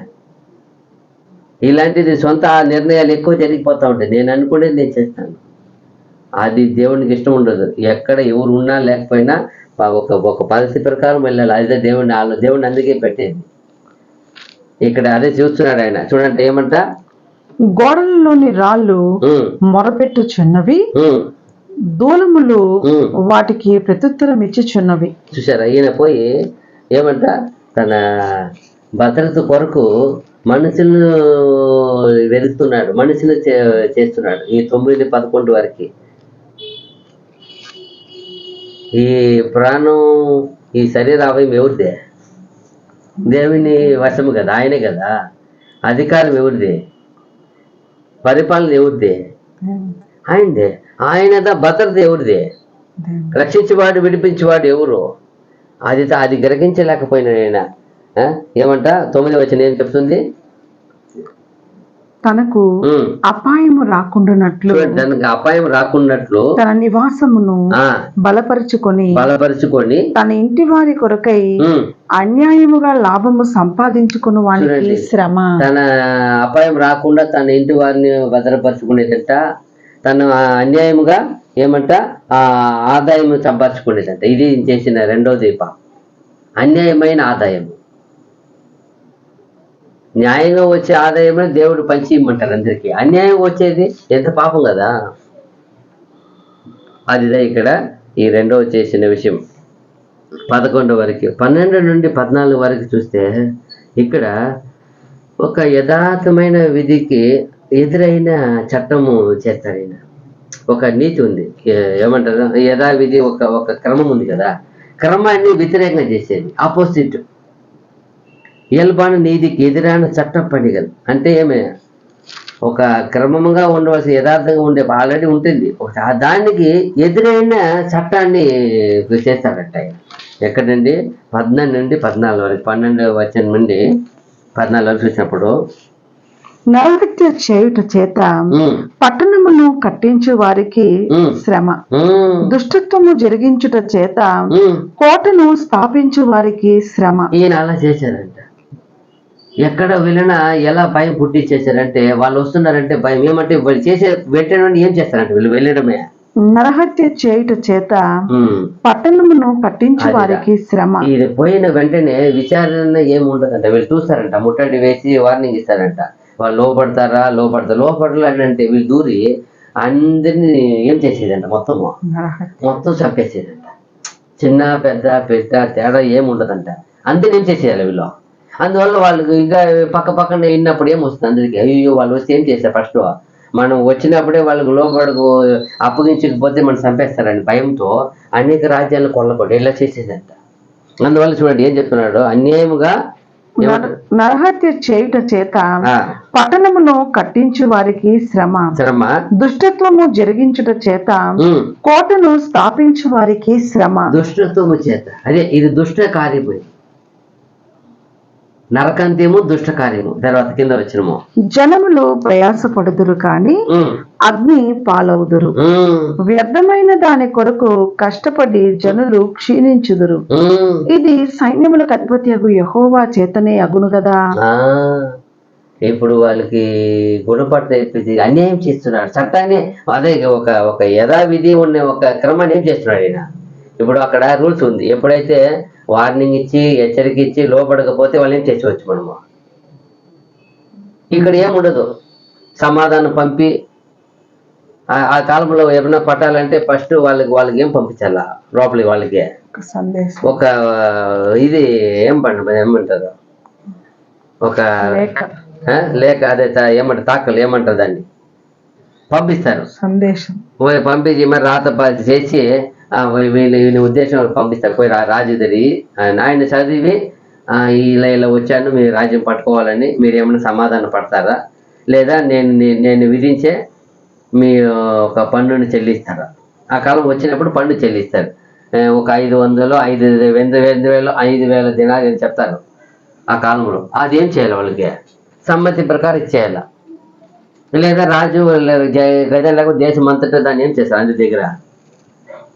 ఇలాంటిది సొంత నిర్ణయాలు ఎక్కువ జరిగిపోతూ ఉంటాయి. నేను అనుకునేది నేను చేస్తాను, అది దేవునికి ఇష్టం ఉండదు. ఎక్కడ ఎవరు ఉన్నా లేకపోయినా ఒక పద్ధతి ప్రకారం వెళ్ళాలి. అదే దేవుడిని అందుకే పెట్టేది. ఇక్కడ అదే చూస్తున్నాడు ఆయన. చూడండి ఏమంట, గోడలలోని రాళ్ళు మొరపెట్టుచున్నవి, దూలములు వాటికి ప్రత్యుత్తరం ఇచ్చుచున్నవి. చూసారా, ఈయన పోయి ఏమంట, తన భద్రత కొరకు మనుషులను వెతుకుతున్నాడు, మనుషులు చేస్తున్నాడు. ఈ 9-11 వరకు ఈ ప్రాణం, ఈ శరీర అవయం ఎవరిదే, దేవుని వశము కదా, ఆయనే కదా. అధికారం ఎవరిది, పరిపాలన ఎవరిది, ఆయనదే. ఆయనదా భద్రత ఎవరిది, రక్షించేవాడు విడిపించేవాడు ఎవరు, అది గ్రహించలేకపోయినా ఆయన. ఏమంట 9వ వచనం ఏం చెప్తుంది, తనకు అపాయము రాకుండానట్లు, తనకు అపాయం రాకున్నట్లు తన నివాసమును బలపరుచుకొని తన ఇంటి వారి కొరకై అన్యాయముగా లాభము సంపాదించుకుని వానికి శ్రమ. తన అపాయం రాకుండా తన ఇంటి వారిని భద్రపరుచుకునేదంట, తను అన్యాయముగా ఏమంట ఆదాయం సంపాదించుకునేదంట. ఇది చేసిన రెండోది అన్యాయమైన ఆదాయం. న్యాయంగా వచ్చే ఆదాయమే దేవుడు పంచి ఇమ్మంటారు అందరికీ. అన్యాయం వచ్చేది ఎంత పాపం కదా. అదిదా ఇక్కడ ఈ రెండవ చేసిన విషయం. 11 వరకు, 12 నుండి 14 వరకు చూస్తే ఇక్కడ ఒక యథార్థమైన విధికి ఎదురైన చట్టము చేస్తాడు ఆయన. ఒక నీతి ఉంది, ఏమంటారు, యథావిధి, ఒక క్రమం ఉంది కదా. క్రమాన్ని వ్యతిరేకంగా చేసేది, ఆపోజిట్. ఎల్బాను నీతికి ఎదురైన చట్టం పండుగలు అంటే ఏమే, ఒక క్రమంగా ఉండవలసిన, యథార్థంగా ఉండే ఆల్రెడీ ఉంటుంది, దానికి ఎదురైన చట్టాన్ని చేస్తాడట. ఎక్కడండి, 14 నుండి 14 వరకు, 12వ వచనం నుండి 14 వరకు చూసినప్పుడు, నరహత్య చేయుట చేత పట్టణమును కట్టించు వారికి శ్రమ, దుష్టత్వము జరిగించుట చేత కోటను స్థాపించు వారికి శ్రమ. ఈయన అలా చేశారంట. ఎక్కడ వెళ్ళినా ఎలా భయం పుట్టించేశారంటే, వాళ్ళు వస్తున్నారంటే భయం. ఏమంటే వాళ్ళు చేసే వెంటనే ఏం చేస్తారంటే వీళ్ళు వెళ్ళడమే. నరహత్య చేయుట చేత పట్టణమును కట్టించు వారికి శ్రమ. ఇది పోయిన వెంటనే విచారణ ఏమి ఉండదంట. వీళ్ళు చూస్తారంట, ముట్టడి వేసి వార్నింగ్ ఇస్తారంట. వాళ్ళు లోపడాలంటే వీళ్ళు దూరి అందరినీ ఏం చేసేదంట, మొత్తం చంపేసేదంట. చిన్న పెద్ద తేడా ఏమి ఉండదంట. అందరినీ ఏం చేసేయాలి వీళ్ళు. అందువల్ల వాళ్ళకి ఇంకా పక్కన విన్నప్పుడు ఏమొస్తుంది అందరికి, అయ్యో వాళ్ళు వస్తే ఏం చేస్తారు, ఫస్ట్ మనం వచ్చినప్పుడే వాళ్ళకి లోపడకు అప్పగించకపోతే మనం చంపేస్తారని భయంతో అనేక రాజ్యాలను కొల్లగొట్టి ఇలా చేసేదంట. అందువల్ల చూడండి ఏం చెప్తున్నాడు, అన్యాయముగా నరహత్య చేయుట చేత పట్టణమును కట్టించు వారికి శ్రమ, దుష్టత్వము జరిగించుట చేత కోటను స్థాపించు వారికి శ్రమ. దుష్టత్వము చేత, అదే ఇది దుష్ట కార్యము, నరకంతేమో దుష్ట కార్యము. తర్వాత కింద వచ్చినము, జనములు ప్రయాసపడుదురు కాని అగ్ని పాలవుదురు, వ్యర్థమైన దాని కొరకు కష్టపడి జనులు క్షీణించుదురు, ఇది సైన్యములకు అధిపతియగు యెహోవా చేతనే అగును కదా. ఇప్పుడు వాళ్ళకి గుణపట్ల చెప్పేసి అన్యాయం చేస్తున్నాడు, చట్టాన్ని అదే ఒక యథావిధి ఉన్న ఒక క్రమాన్ని ఏం చేస్తున్నాడు ఆయన. ఇప్పుడు అక్కడ రూల్స్ ఉంది, ఎప్పుడైతే వార్నింగ్ ఇచ్చి హెచ్చరిక ఇచ్చి లోపడకపోతే వాళ్ళు ఏం చేసుకోవచ్చు మనము. ఇక్కడ ఏముండదు, సమాధానం పంపి ఆ కాలంలో ఏమైనా పట్టాలంటే ఫస్ట్ వాళ్ళకి ఏం పంపించాలా లోపలికి, వాళ్ళకి ఒక ఇది ఏమంటారు ఒక లేక అదే ఏమంటారు తాకలు ఏమంటారు దాన్ని పంపిస్తారు, సందేశం పంపించి మరి రాత చేసి వీళ్ళ ఉద్దేశం పంపిస్తారు. పోయి రాజు దగ్గరికి ఆయన చదివి ఇలా వచ్చాను, మీరు రాజ్యం పట్టుకోవాలని, మీరు ఏమైనా సమాధానం పడతారా లేదా నేను విధించే మీ ఒక పన్నుని చెల్లిస్తారా. ఆ కాలం వచ్చినప్పుడు పన్ను చెల్లిస్తారు, ఒక 500 5,000 దినాలు అని చెప్తారు ఆ కాలంలో. అదేం చేయాలి, వాళ్ళకి సమ్మతి ప్రకారం ఇచ్చేయాల. లేదా రాజు గజం లేకపోతే దేశం అంతటా దాన్ని ఏం చేస్తారు, అందరి దగ్గర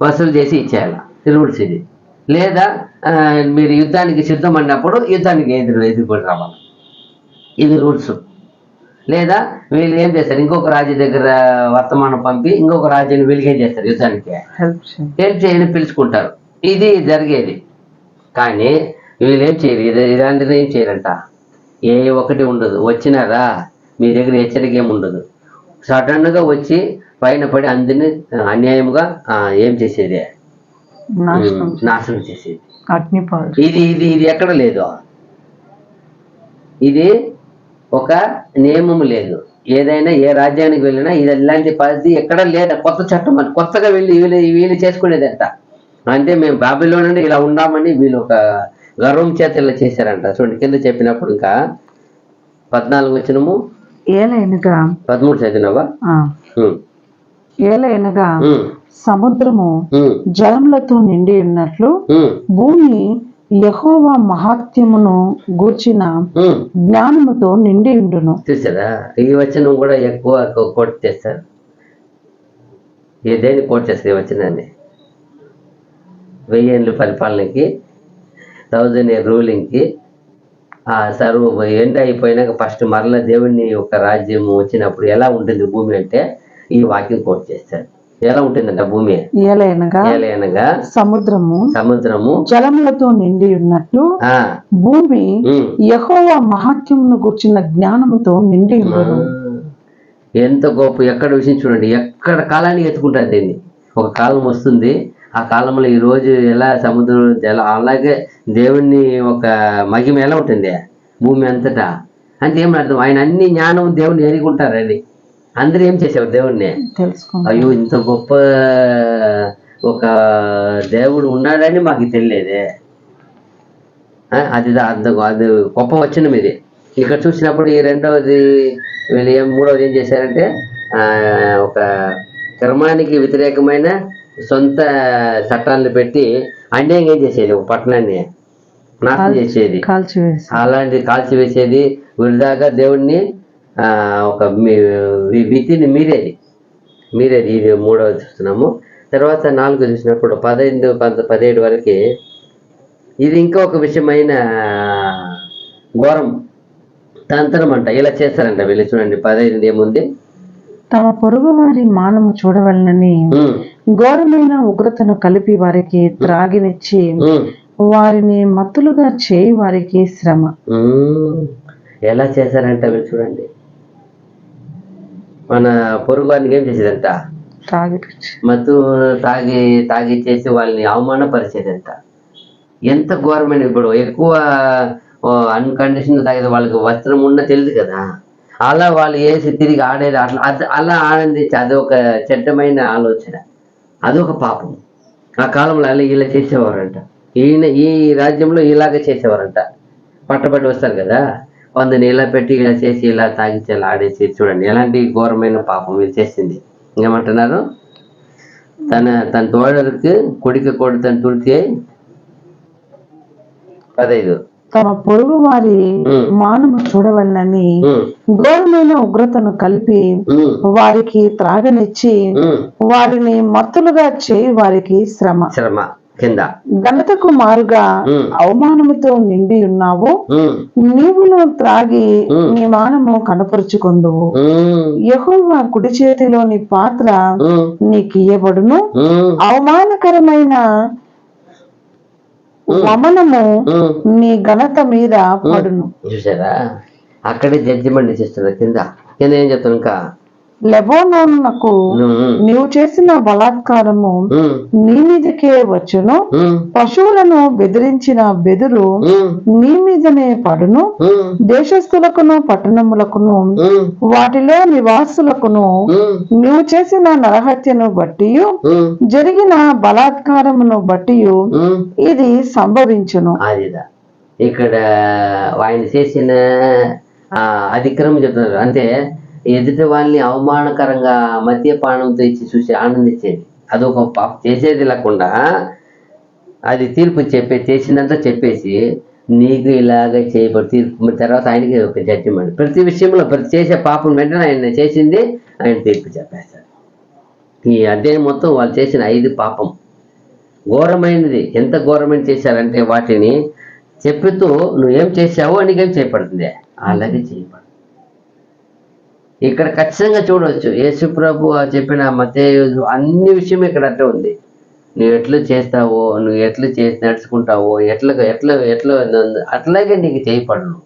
వసూలు చేసి ఇచ్చేయాల, రూల్స్ ఇది. లేదా మీరు యుద్ధానికి సిద్ధం అన్నప్పుడు యుద్ధానికి ఎదుర్కొని రావాలి, ఇది రూల్స్. లేదా వీళ్ళు ఏం చేస్తారు, ఇంకొక రాజు దగ్గర వర్తమానం పంపి ఇంకొక రాజ్యాన్ని వీళ్ళకి ఏం చేస్తారు, యుద్ధానికి హెల్ప్ చేయని పిలుచుకుంటారు, ఇది జరిగేది. కానీ వీళ్ళు ఏం చేయరు, ఇలాంటిది ఏం చేయరంట, ఏ ఒకటి ఉండదు. వచ్చినారా మీ దగ్గర హెచ్చరిక ఏమి ఉండదు, సడన్గా వచ్చి పైన పడి అందరినీ అన్యాయంగా ఏం చేసేది, నాశనం చేసేది. ఇది ఇది ఇది ఎక్కడ లేదు, ఇది ఒక నియమం లేదు. ఏదైనా ఏ రాజ్యానికి వెళ్ళినా ఇది ఇలాంటి పద్ధతి ఎక్కడ లేదా, కొత్త చట్టం అని కొత్తగా వీళ్ళు చేసుకునేదంట. అంటే మేము బాబిలో నుండి ఇలా ఉండామని వీళ్ళు ఒక గర్వం చేత ఇలా చేశారంట. చూడండి కింద చెప్పినప్పుడు ఇంకా 14 వచ్చినము, 13 చదివినావా. ఏలైనగా సముద్రము జలములతో నిండి ఉన్నట్లు భూమి యెహోవా మహాత్మ్యమును గూర్చిన జ్ఞానముతో నిండి ఉండును. చూసారా, ఈ వచనం కూడా ఎక్కువ కోట్ చేస్తారు. ఏదేని కోట్ చేస్తారు ఈ వచనాన్ని. 1000 ఏళ్ళ పరిపాలనకి, 1000 year రూలింగ్కి, ఆ సర్వ ఎండ్ అయిపోయినాక ఫస్ట్ మరలా దేవుని ఒక రాజ్యం వచ్చినప్పుడు ఎలా ఉంటుంది భూమి అంటే ఈ వాక్యం కోట్ చేస్తారు. ఎలా ఉంటుందంట భూమి, ఏలైనగా సముద్రము జలములతో నిండి ఉన్నట్లు భూమి యెహోవా మహాత్మ్యమును గూర్చిన జ్ఞానముతో నిండి ఉండును. ఎంత గొప్ప, ఎక్కడ విషయం చూడండి, ఎక్కడ కాలానికి ఎత్తుకుంటారు దీన్ని. ఒక కాలం వస్తుంది, ఆ కాలంలో ఈ రోజు ఎలా సముద్రం జల అలాగే దేవుణ్ణి ఒక మహిమ ఎలా ఉంటుంది భూమి అంతటా అంటే ఏమని అర్థం, ఆయన అన్ని జ్ఞానం దేవుణ్ణి ఎరుగుంటారని. అందరూ ఏం చేసేవారు దేవుణ్ణి, అయ్యో ఇంత గొప్ప ఒక దేవుడు ఉన్నాడని మాకు తెలియలేదే, అది అది గొప్ప వచనం ఇది. ఇక్కడ చూసినప్పుడు ఈ రెండవది వీళ్ళు మూడవది ఏం చేశారంటే ఒక ధర్మానికి వ్యతిరేకమైన సొంత చట్టాలను పెట్టి అన్యాయం ఏం చేసేది, ఒక పట్టణాన్ని నాశనం చేసేది, అలాంటి కాల్చివేసేది, వృధాగా దేవుణ్ణి ఒక విధిని మీరేది. ఇది మూడవది చూస్తున్నాము. తర్వాత 4 చూసినప్పుడు 15, 17 వరకు ఇది ఇంకా ఒక విషయమైన ఘోరం తంత్రం అంట. ఇలా చేస్తారంట వీళ్ళు. చూడండి 15 ఏముంది, తమ పొరుగు వారి మానము చూడవలనని ఘోరమైన ఉగ్రతను కలిపి వారికి త్రాగినిచ్చి వారిని మత్తులుగా చేయి వారికి శ్రమ. ఎలా చేశారంట వీళ్ళు చూడండి. మన పొరుగు వారికి ఏం చేసేదంట, మత్తు తాగిచ్చేసి వాళ్ళని అవమానపరిచేదంట. ఎంత ఘోరమైన, ఇప్పుడు ఎక్కువ అన్కండిషన్ తాగేది, వాళ్ళకి వస్త్రం ఉన్న తెలియదు కదా, అలా వాళ్ళు వేసి తిరిగి ఆడేది, అలా ఆనందించి అదొక చెడ్డమైన ఆలోచన, అదొక పాపం. ఆ కాలంలో అలా ఇలా చేసేవారంట. ఈ రాజ్యంలో ఇలాగే చేసేవారంట. పట్టబడి వస్తారు కదా, 100 ఇలా పెట్టి ఇలా చేసి ఇలా తాగించి ఇలా ఆడేసి, చూడండి ఎలాంటి ఘోరమైన పాపం వీళ్ళు చేసింది. ఏమంటున్నారు, తన తోడరికి కుడికి కొడు తన తుడితే 15 తమ పొరుగు వారి మానము చూడవలనని ఘోరమైన ఉగ్రతను కలిపి వారికి త్రాగనిచ్చి వారిని మత్తులుగా చేయి వారికి శ్రమ కింద ఘనతకు మారుగా అవమానముతో నిండి ఉన్నావు. నీవును త్రాగి నీ మానము కనపరుచుకొందువు. యెహోవా కుడి చేతిలోని పాత్ర నీకు ఇయ్యబడును. అవమానకరమైన వమనము నీ ఘనత మీద పడును. చూసారా, అక్కడే జడ్జిమెంట్ చేస్తున్నారు. కింద ఏం చెప్తాను, ఇంకా లెబోనోనునకు నీవు చేసిన బలాత్కారము నీ మీదకే వచ్చును. పశువులను బెదిరించిన బెదురు నీ మీదనే పడును. దేశస్థులకును పట్టణములకును వాటిలో నివాసులకును నీవు చేసిన నరహత్యను బట్టి జరిగిన బలాత్కారమును బట్టి ఇది సంభవించును. ఇక్కడ ఆయన చేసిన అతిక్రమం చెప్తున్నారు. అంటే ఎదుటి వాళ్ళని అవమానకరంగా మద్యపానంతో ఇచ్చి చూసి ఆనందించేది, అదొక పాప చేసేది లేకుండా అది తీర్పు చేసినంత చెప్పేసి నీకు ఇలాగ చేయబడి తీర్పు తర్వాత ఆయనకి ఒక జడ్జిమెంట్. ప్రతి విషయంలో ప్రతి చేసే పాపం వెంటనే ఆయన చేసింది ఆయన తీర్పు చెప్పేస్తాడు. ఈ అధ్యాయం మొత్తం వాళ్ళు చేసిన 5 పాపం ఘోరమైనది. ఎంత ఘోరమైన చేశారంటే వాటిని చెప్పుతూ నువ్వేం చేసావో నీకేం చేయబడుతుంది, అలాగే చేయబడు. ఇక్కడ ఖచ్చితంగా చూడవచ్చు యేసు ప్రభు చెప్పిన మత్తయి అన్ని విషయం ఇక్కడ అట్లా ఉంది. నువ్వు ఎట్లు చేస్తావో, నువ్వు ఎట్లు చేసి నడుచుకుంటావో, ఎట్లా అట్లాగే నీకు చేయబడను.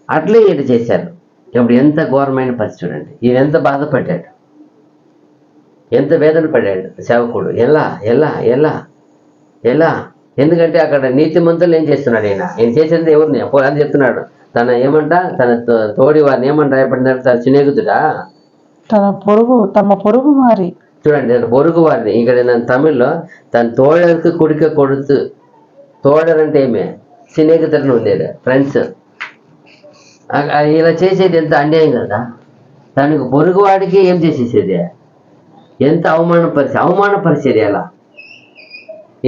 అట్లే ఇటు చేశారు. ఇప్పుడు ఎంత ఘోరమైన పరిస్థితి చూడండి. ఈయన ఎంత బాధపడ్డాడు, ఎంత వేదన పడ్డాడు సేవకుడు. ఎలా ఎందుకంటే అక్కడ నీతిమంతులు ఏం చేస్తున్నాడు, ఆయన చేసేది ఎవరిని అని చెప్తున్నాడు. తన తోడి వారిని ఏమంటారు ఎప్పుడన్నారు, తన స్నేహితుడా, తమ పొరుగు వారి, చూడండి తన పొరుగు వారిని. ఇక్కడ నేను తమిళ్లో తన తోడరికి కుడిక కొడుతూ, తోడర్ అంటే ఏమే స్నేహితులను ఉండేది, ఫ్రెండ్స్. ఇలా చేసేది ఎంత అన్యాయం కదా. తనకు పొరుగు వాడికి ఏం చేసేసేది, ఎంత అవమానపరిచేది. ఎలా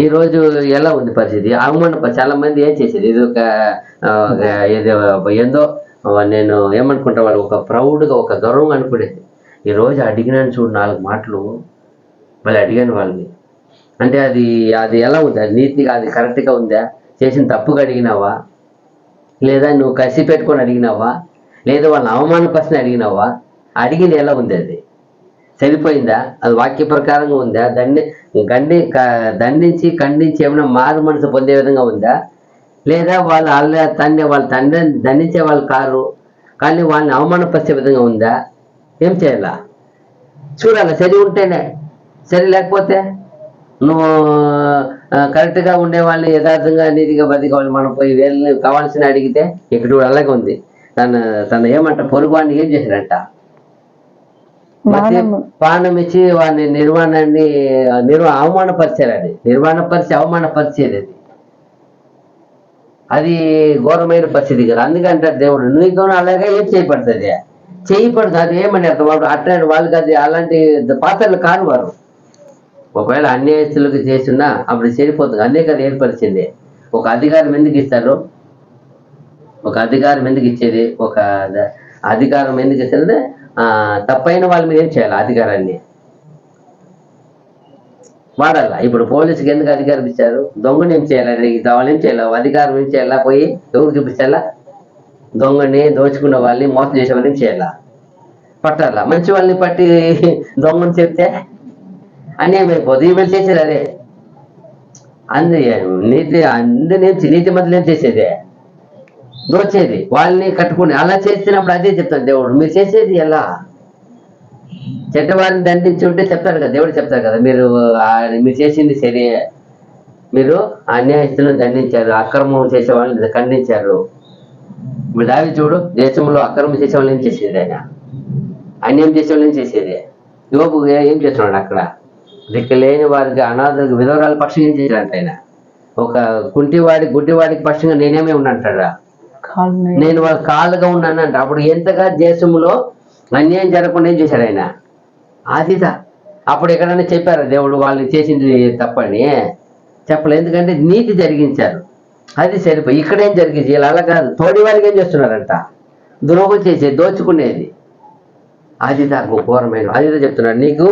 ఈరోజు ఎలా ఉంది పరిస్థితి, చాలా మంది ఏం చేసేది, ఇది ఒక ఏందో నేను ఏమనుకుంటా, వాళ్ళు ఒక ప్రౌడ్గా ఒక గౌరవంగా అనుకునేది. ఈరోజు అడిగినాను చూడు 4 మాటలు మళ్ళీ అడిగాను వాళ్ళని అంటే అది ఎలా ఉంది, అది నీతిగా అది కరెక్ట్గా ఉందా, చేసిన తప్పుగా అడిగినావా, లేదా నువ్వు కసి పెట్టుకొని అడిగినావా, లేదా వాళ్ళని అవమానపరిచిన అడిగినావా, అడిగింది ఎలా ఉంది, అది సరిపోయిందా, అది వాక్య ప్రకారంగా ఉందా, దండించి ఖండించి ఏమైనా మారు మనసు పొందే విధంగా ఉందా, లేదా వాళ్ళ తండ్రిని దండించే వాళ్ళు కారు కానీ వాళ్ళని అవమానపరిచే విధంగా ఉందా, ఏం చేయాలా చూడాలి. సరి ఉంటేనే, సరి లేకపోతే నువ్వు కరెక్ట్గా ఉండే వాళ్ళని యథార్థంగా నీతిగా బతికావాలి. మనం పోయి వీళ్ళని కావాల్సిన అడిగితే ఇక్కడ అలాగే ఉంది. తన ఏమంట పొరుగు వాడిని ఏం చేశాడంట, పానం ఇచ్చి వాడిని అవమానపరిచారు. అవమానపరిచేది అది ఘోరమైన పరిస్థితి కదా. అందుకంటే దేవుడు నీకు అలాగే ఏం చేయబడుతుంది, అది ఏమని అర్థం, వాళ్ళు అట్లాంటి వాళ్ళకి అది అలాంటి పాత్రలు కాని వారు. ఒకవేళ అన్యాయస్తులకు చేస్తున్నా అప్పుడు సరిపోతుంది. అదే కదా ఏర్పరిచింది. ఒక అధికారం ఎందుకు ఇస్తారు, ఒక అధికారం ఎందుకు ఇచ్చేది, ఒక అధికారం ఎందుకు ఇస్తుంది, తప్పైన వాళ్ళ మీద ఏం చేయాలి, అధికారాన్ని వాడాల. ఇప్పుడు పోలీసుకి ఎందుకు అధికారం ఇచ్చారు, దొంగని ఏం చేయాలి, వాళ్ళు ఏం చేయాలి, అధికారం ఏం చేయాలా, పోయి ఎవరు చూపించాలా, దొంగని దోచుకున్న వాళ్ళని మోసం చేసే వాళ్ళని ఏం చేయాలా, పట్టాలా. మంచి వాళ్ళని పట్టి దొంగని చెప్తే అన్యాయం అయిపోతుంది. వీళ్ళు చేసేది అదే. నీతి మంత్రులు ఏం చేసేది, దోచేది, వాళ్ళని కట్టుకుని అలా చేస్తున్నప్పుడు అదే చెప్తాడు దేవుడు, మీరు చేసేది ఎలా. చెడ్డవారిని దండించి ఉంటే చెప్తాడు కదా, దేవుడు చెప్తాడు కదా, మీరు చేసింది సరే, మీరు అన్యాయస్తులను దండించారు, అక్రమం చేసే వాళ్ళని ఖండించారు. ఇప్పుడు దావి చూడు, దేశంలో అక్రమం చేసే వాళ్ళని ఏం చేసేది, ఆయన అన్యాయం చేసే వాళ్ళని చేసేది. యోబు ఏం చేస్తున్నాడు, అక్కడ దిక్కులేని వారికి, అనాథలకు, విధవరాల పక్షం ఏం చేశాడంట ఆయన. ఒక గుడ్డివాడికి పక్షంగా నేనేమే ఉన్నంటాడా, నేను వాళ్ళ కాళ్ళుగా ఉన్నాను అంట. అప్పుడు ఎంతగా దేశంలో అన్యాయం జరగకుండా ఏం చేశాడు ఆయన? అదిదా. అప్పుడు ఎక్కడైనా చెప్పారా దేవుడు వాళ్ళు చేసింది తప్పని? చెప్పలేదు. ఎందుకంటే నీతి జరిగించారు, అది సరిపోయి. ఇక్కడేం జరిగింది? ఇలా అలా కాదు, తోడి వారికి ఏం చేస్తున్నారంట? ద్రోహం చేసేది, దోచుకునేది. అది నాకు ఘోరమైన, అదిదో చెప్తున్నాడు, నీకు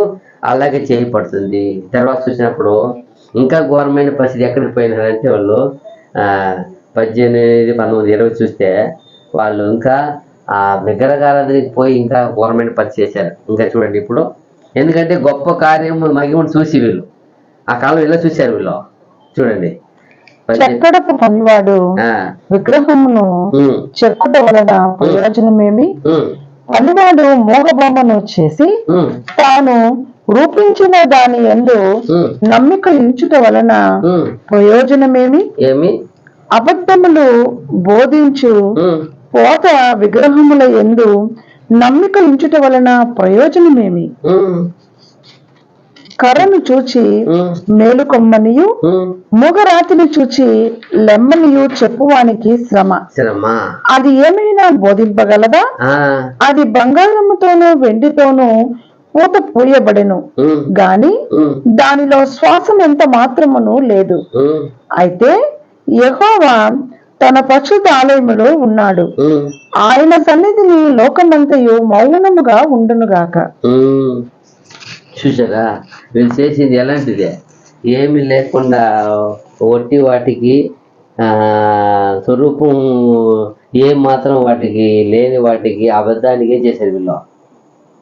అలాగే చేయబడుతుంది. తర్వాత చూసినప్పుడు ఇంకా ఘోరమైన పరిస్థితి ఎక్కడికి పోయినారంటే వాళ్ళు 18, 19, 20 చూస్తే వాళ్ళు ఇంకా ఆ విగ్రహారాధనకి పోయి ఇంకా ఘోరమైన పరిస్థితి చేశారు. ఇంకా చూడండి ఇప్పుడు, ఎందుకంటే గొప్ప కార్యము మహిమను చూసి వీళ్ళు ఆ కాలం ఇలా చూశారు. వీళ్ళు చూడండి, చెక్కడపు పనివాడు విగ్రహమును చెక్కుట వలన ప్రయోజనమేమి? పనివాడు మోగబొమ్మను చేసి తాను రూపించిన దాని యందు నమ్మిక ఉంచుట వలన ప్రయోజనమేమి? అబద్ధములు బోధించు పోత విగ్రహముల యందు నమ్మిక ఉంచుట వలన ప్రయోజనమేమి? కర్రను చూచి మేలుకొమ్మనియు మూగరాతిని చూచి లెమ్మనియు చెప్పువానికి శ్రమ. అది ఏమైనా బోధింపగలదా? అది బంగారముతోనూ వెండితోనూ పూత పూయబడెను గాని దానిలో శ్వాసం ఎంత మాత్రమును లేదు. అయితే యెహోవా తన పరిశుద్ధ ఆలయములో ఉన్నాడు, ఆయన సన్నిధిని లోకమంతయు మౌనముగా ఉండునుగాక. చూసారా వీళ్ళు చేసింది ఎలాంటిదే? ఏమి లేకుండా ఒట్టి వాటికి స్వరూపం ఏం మాత్రం వాటికి లేని వాటికి అబద్ధానికి ఏం చేశారు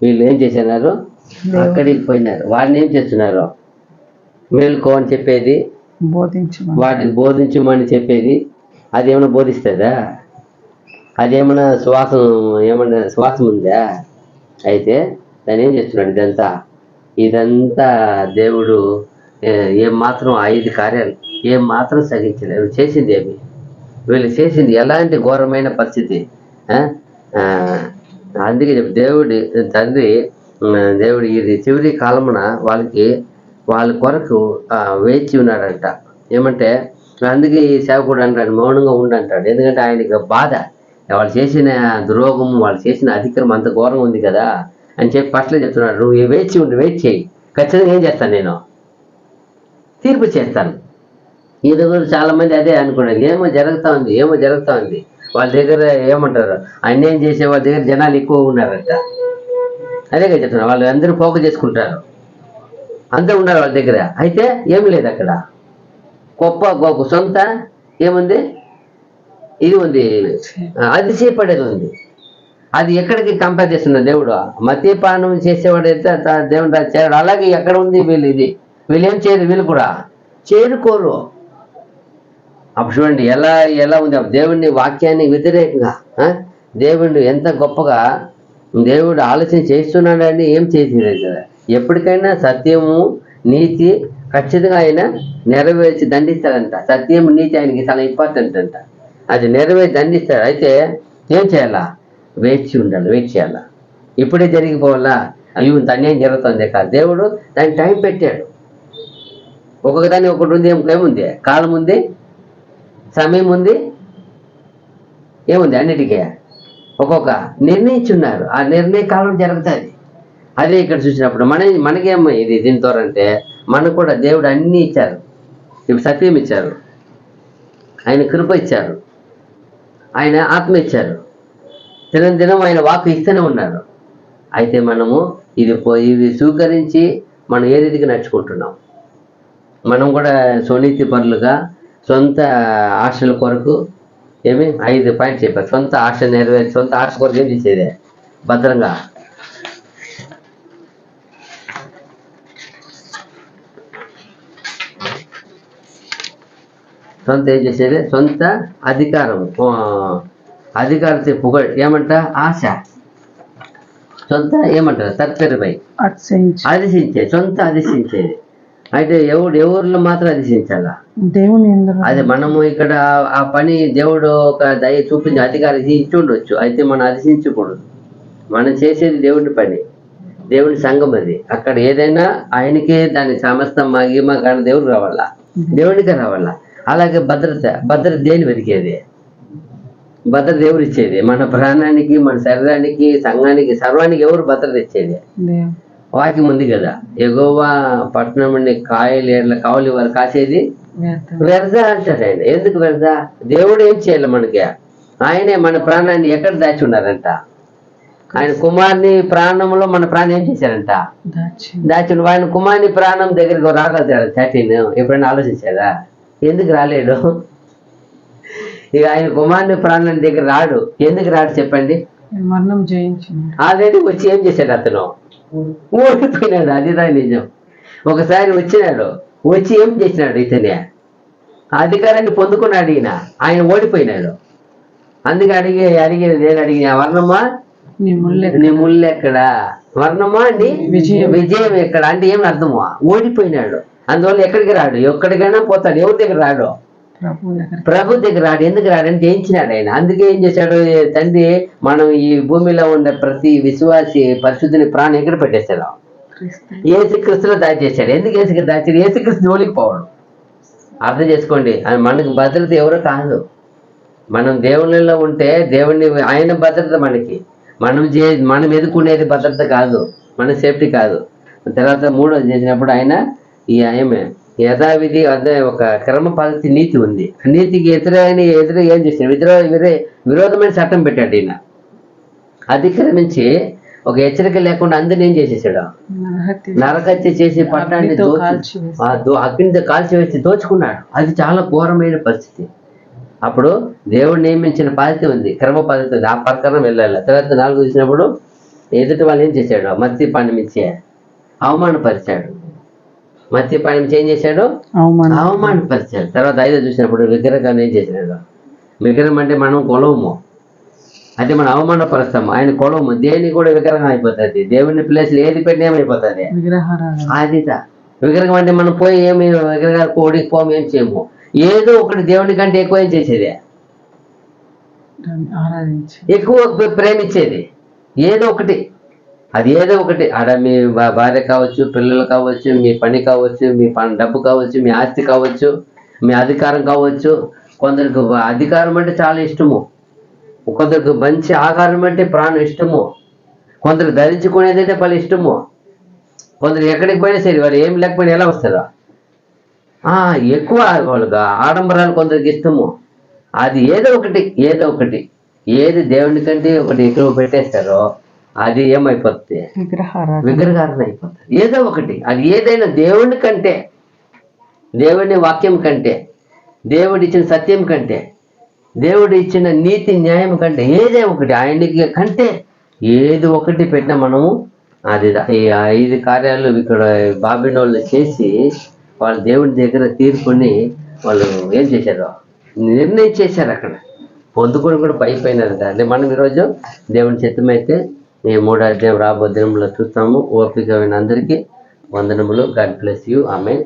వీళ్ళు ఏం చేసినారు? అక్కడికి పోయినారు. వాడిని ఏం చేస్తున్నారు? మేలుకో అని చెప్పేది, వాటిని బోధించమని చెప్పేది. అది ఏమైనా బోధిస్తుందా? అదేమన్నా శ్వాసం ఉందా? అయితే దాన్ని ఏం చేస్తున్నాడు? ఇదంతా దేవుడు ఏం మాత్రం 5 కార్యాలు ఏం మాత్రం సహించలేదు. చేసింది ఏమి? వీళ్ళు చేసింది ఎలాంటి ఘోరమైన పరిస్థితి. అందుకే దేవుడి తండ్రి దేవుడు ఇది చివరి కాలమున వాళ్ళ కొరకు వేచి ఉన్నాడంట. ఏమంటే అందుకే ఈ సేవకుడు అంటాడు మౌనంగా ఉండంటాడు. ఎందుకంటే ఆయనకి బాధ, వాళ్ళు చేసిన ద్రోహం, వాళ్ళు చేసిన అతిక్రమం అంత ఘోరంగా ఉంది కదా అని చెప్పి ఫస్ట్లో చెప్తున్నాడు, నువ్వు వెయిట్ చేయి, ఖచ్చితంగా ఏం చేస్తాను, నేను తీర్పు చేస్తాను. ఇది కూడా చాలా మంది అదే అనుకున్నారు, ఏమో జరుగుతూ ఉంది. వాళ్ళ దగ్గర ఏమంటారు, అన్యాయం చేసే వాళ్ళ దగ్గర జనాలు ఎక్కువ ఉన్నారంట. అదే కదా చెప్తున్నారు, వాళ్ళు అందరూ పోక చేసుకుంటారు, అంతా ఉన్నారు వాళ్ళ దగ్గర. అయితే ఏమి లేదు అక్కడ, గొప్ప సొంత ఏముంది, ఇది ఉంది, అతిశయపడేది ఉంది. అది ఎక్కడికి కంపేర్ చేస్తున్నారు దేవుడు? మద్యపానం చేసేవాడైతే దేవుడు చేరాడు. అలాగే ఎక్కడ ఉంది వీళ్ళు ఏం చేయరు, వీళ్ళు కూడా చేరుకోరు. అప్పుడు చూడండి ఎలా ఉంది దేవుడిని వాక్యాన్ని వ్యతిరేకంగా. దేవుడు ఎంత గొప్పగా దేవుడు ఆలోచన చేస్తున్నాడని ఏం చేసేది కదా. ఎప్పటికైనా సత్యము నీతి ఖచ్చితంగా ఆయన నెరవేర్చి దండిస్తాడంట. సత్యం నీతి ఆయనకి చాలా ఇంపార్టెంట్ అంట. అది నెరవేర్చి దండిస్తాడు. అయితే ఏం చేయాలా? వేచి ఉండాలి, వెయిట్ చేయాలా. ఇప్పుడే జరిగిపోవాలా, అయ్యో అన్యాయం జరుగుతుంది కాదు. దేవుడు దానికి టైం పెట్టాడు. ఒక్కొక్క దాన్ని ఒకటి ఉంది, ఏముంది, కాలం ఉంది, సమయం ఉంది, ఏముంది, అన్నిటికీ ఒక్కొక్క నిర్ణయించున్నారు. ఆ నిర్ణయ కాలం జరుగుతుంది. అదే ఇక్కడ చూసినప్పుడు మనకేమో ఇది దీంతో అంటే మనకు కూడా దేవుడు అన్నీ ఇచ్చారు. ఇప్పుడు సత్యం ఇచ్చారు, ఆయన కృప ఇచ్చారు, ఆయన ఆత్మ ఇచ్చారు, దినం ఆయన వాక్కు ఇస్తూనే ఉన్నారు. అయితే మనము ఇది స్వీకరించి మనం ఏ రీతిగా నడుచుకుంటున్నాం? మనం కూడా స్వనీతి పరులుగా సొంత ఆశల కొరకు 5 పాయింట్స్ చెప్పారు. సొంత ఆశ నెరవేర్చి సొంత ఆశ కొరకు ఏం చేసేదే? భద్రంగా సొంత ఏం చేసేది? సొంత అధికారத்தை పుగడ్ ఏమంట? ఆశ. సొంత ఏమంటారు? తత్పరిపై అధిశించేది, సొంత అధిశించేది. అయితే ఎవరిలో మాత్రం అధిశించాలా? దేవుని. అదే మనము ఇక్కడ ఆ పని దేవుడు ఒక దయ చూపించి అధికారం ఇచ్చి ఉండొచ్చు. అయితే మనం అధిశించకూడదు. మనం చేసేది దేవుడి పని, దేవుని సంఘం. అది అక్కడ ఏదైనా ఆయనకే దాని సమస్త మహిమ కానీ దేవుడికి రావాలా, దేవుడికే రావాలా. అలాగే భద్రత దేని వెతికేది? భద్రత ఎవరు ఇచ్చేది? మన ప్రాణానికి, మన శరీరానికి, సంఘానికి, సర్వానికి ఎవరు భద్రత ఇచ్చేది? వాక్యం ఉంది కదా, యెహోవా పట్టణం నుండి కావలి వారు కాసేది వ్యర్థ అంటాడు ఆయన. ఎందుకు వ్యర్థ? దేవుడు ఏం చేయాలి మనకి? ఆయనే మన ప్రాణాన్ని ఎక్కడ దాచి ఉన్నారంట? ఆయన కుమార్ని ప్రాణంలో మన ప్రాణం ఏం చేశారంట? దాచి. ఆయన కుమార్ని ప్రాణం దగ్గరికి రాగలుగుతాడు 13. ఎప్పుడైనా ఆలోచించారా? ఎందుకు రాలేడు? ఇక ఆయన కుమార్ని ప్రాణం దగ్గర రాడు. ఎందుకు రాడు చెప్పండి? మరణం జయించింది. ఆల్రెడీ వచ్చి ఏం చేశాడు? అతను ఓడిపోయినాడు. అదిదా నిజం. ఒకసారి వచ్చినాడు, వచ్చి ఏం చేసినాడు? ఇతనే అధికారాన్ని పొందుకున్నాడు. ఆయన ఓడిపోయినాడు. అందుకే అడిగేది నేను అడిగిన, వర్ణమా నీ ముళ్ళు ఎక్కడ? వర్ణమా నీ విజయం ఎక్కడ? అంటే ఏం అర్థమా? ఓడిపోయినాడు. అందువల్ల ఎక్కడికి రాడు. ఎక్కడికైనా పోతాడు. ఎవరి దగ్గర రాడు? ప్రభు దగ్గర రాడు. ఎందుకు రాడంటే జయించినాడు ఆయన. అందుకే ఏం చేశాడు తండ్రి? మనం ఈ భూమిలో ఉన్న ప్రతి విశ్వాసి పరిశుద్ధిని ప్రాణం ఎక్కడ పెట్టేశాడు? యేసుక్రీస్తులో దాచేశాడు. ఎందుకు యేసుక్రీస్తు దాచాడు? యేసుక్రీస్తు జోలికి పోవడం. అర్థం చేసుకోండి. మనకు భద్రత ఎవరో కాదు. మనం దేవుళ్ళలో ఉంటే దేవుని ఆయన భద్రత మనకి. మనం ఎదుర్కొనేది భద్రత కాదు, మన సేఫ్టీ కాదు. తర్వాత 3వది చేసినప్పుడు ఆయన యథావిధి అదే ఒక క్రమ పద్ధతి నీతి ఉంది. నీతికి ఎదురు ఏం చేశాడు? విరోధమైన చట్టం పెట్టాడు. ఈయన అతిక్రమించి ఒక హెచ్చరిక లేకుండా అందరిని ఏం చేసేసాడు? నరహత్య చేసి పట్టణాన్ని అగ్నితో కాల్చివేసి దోచుకున్నాడు. అది చాలా ఘోరమైన పరిస్థితి. అప్పుడు దేవుడు నియమించిన పద్ధతి ఉంది, క్రమ పద్ధతి ఉంది. ఆ ప్రకారం వెళ్ళాలి. తర్వాత 4 చూసినప్పుడు ఎదుటి వాళ్ళు ఏం చేశాడు? మద్యపానం ఇచ్చి అవమానపరిచాడు. మద్యపానం ఇచ్చి ఏం చేశాడు? అవమానపరిచాడు. తర్వాత 5 చూసినప్పుడు విగ్రహాన్ని ఏం చేశాడు? విగ్రహం అంటే మనం కొలవము, అంటే మనం అవమానపరుస్తాము. ఆయన కొలవము. దేని కూడా విగ్రహం అయిపోతుంది. దేవుని ప్లేస్లో ఏది పెట్టిన ఏమైపోతుంది? అది విగ్రహం అంటే మనం పోయి ఏమి విగ్రహాలు కోడికి పోము, ఏం చేయము. ఏదో ఒకటి దేవుని కంటే ఎక్కువ ఏం చేసేది? ఎక్కువ ప్రేమించేది ఏదో ఒకటి. అది ఏదో ఒకటి. ఆడ మీ భార్య కావచ్చు, పిల్లలు కావచ్చు, మీ పని కావచ్చు, మీ డబ్బు కావచ్చు, మీ ఆస్తి కావచ్చు, మీ అధికారం కావచ్చు. కొందరికి అధికారం అంటే చాలా ఇష్టము, కొందరికి మంచి ఆహారం అంటే ప్రాణం ఇష్టము, కొందరు ధరించుకునేది అంటే పలు ఇష్టము, కొందరు ఎక్కడికి పోయినా సరే వాళ్ళు ఏం లేకపోయినా ఎలా వస్తారో ఎక్కువ వాళ్ళకి ఆడంబరాలు కొందరికి ఇష్టము. అది ఏదో ఒకటి ఏది దేవుని కంటే ఒకటి ఎక్కువ పెట్టేస్తారో అది ఏమైపోతుంది? విగ్రహారాధన అయిపోతుంది. ఏదో ఒకటి. అది ఏదైనా దేవుని కంటే, దేవుని వాక్యం కంటే, దేవుడు ఇచ్చిన సత్యం కంటే, దేవుడు ఇచ్చిన నీతి న్యాయం కంటే ఏదే ఒకటి ఆయనకి కంటే ఏది ఒకటి పెట్టినా మనము అది ఈ 5 కార్యాలు ఇక్కడ బాబిలోనులో చేసి వాళ్ళు దేవుని దగ్గర తీర్పుని వాళ్ళు ఏం చేశారు? నిర్ణయించేశారు. అక్కడ పొందుకొని కూడా పైపోయినారు. అంటే మనం ఈరోజు దేవుని చిత్తమైతే ఈ 3వ అధ్యాయం రాబో దినంలో చూస్తాము. ఓపిక అందరికీ వందనములు. God bless you. ఆమేన్.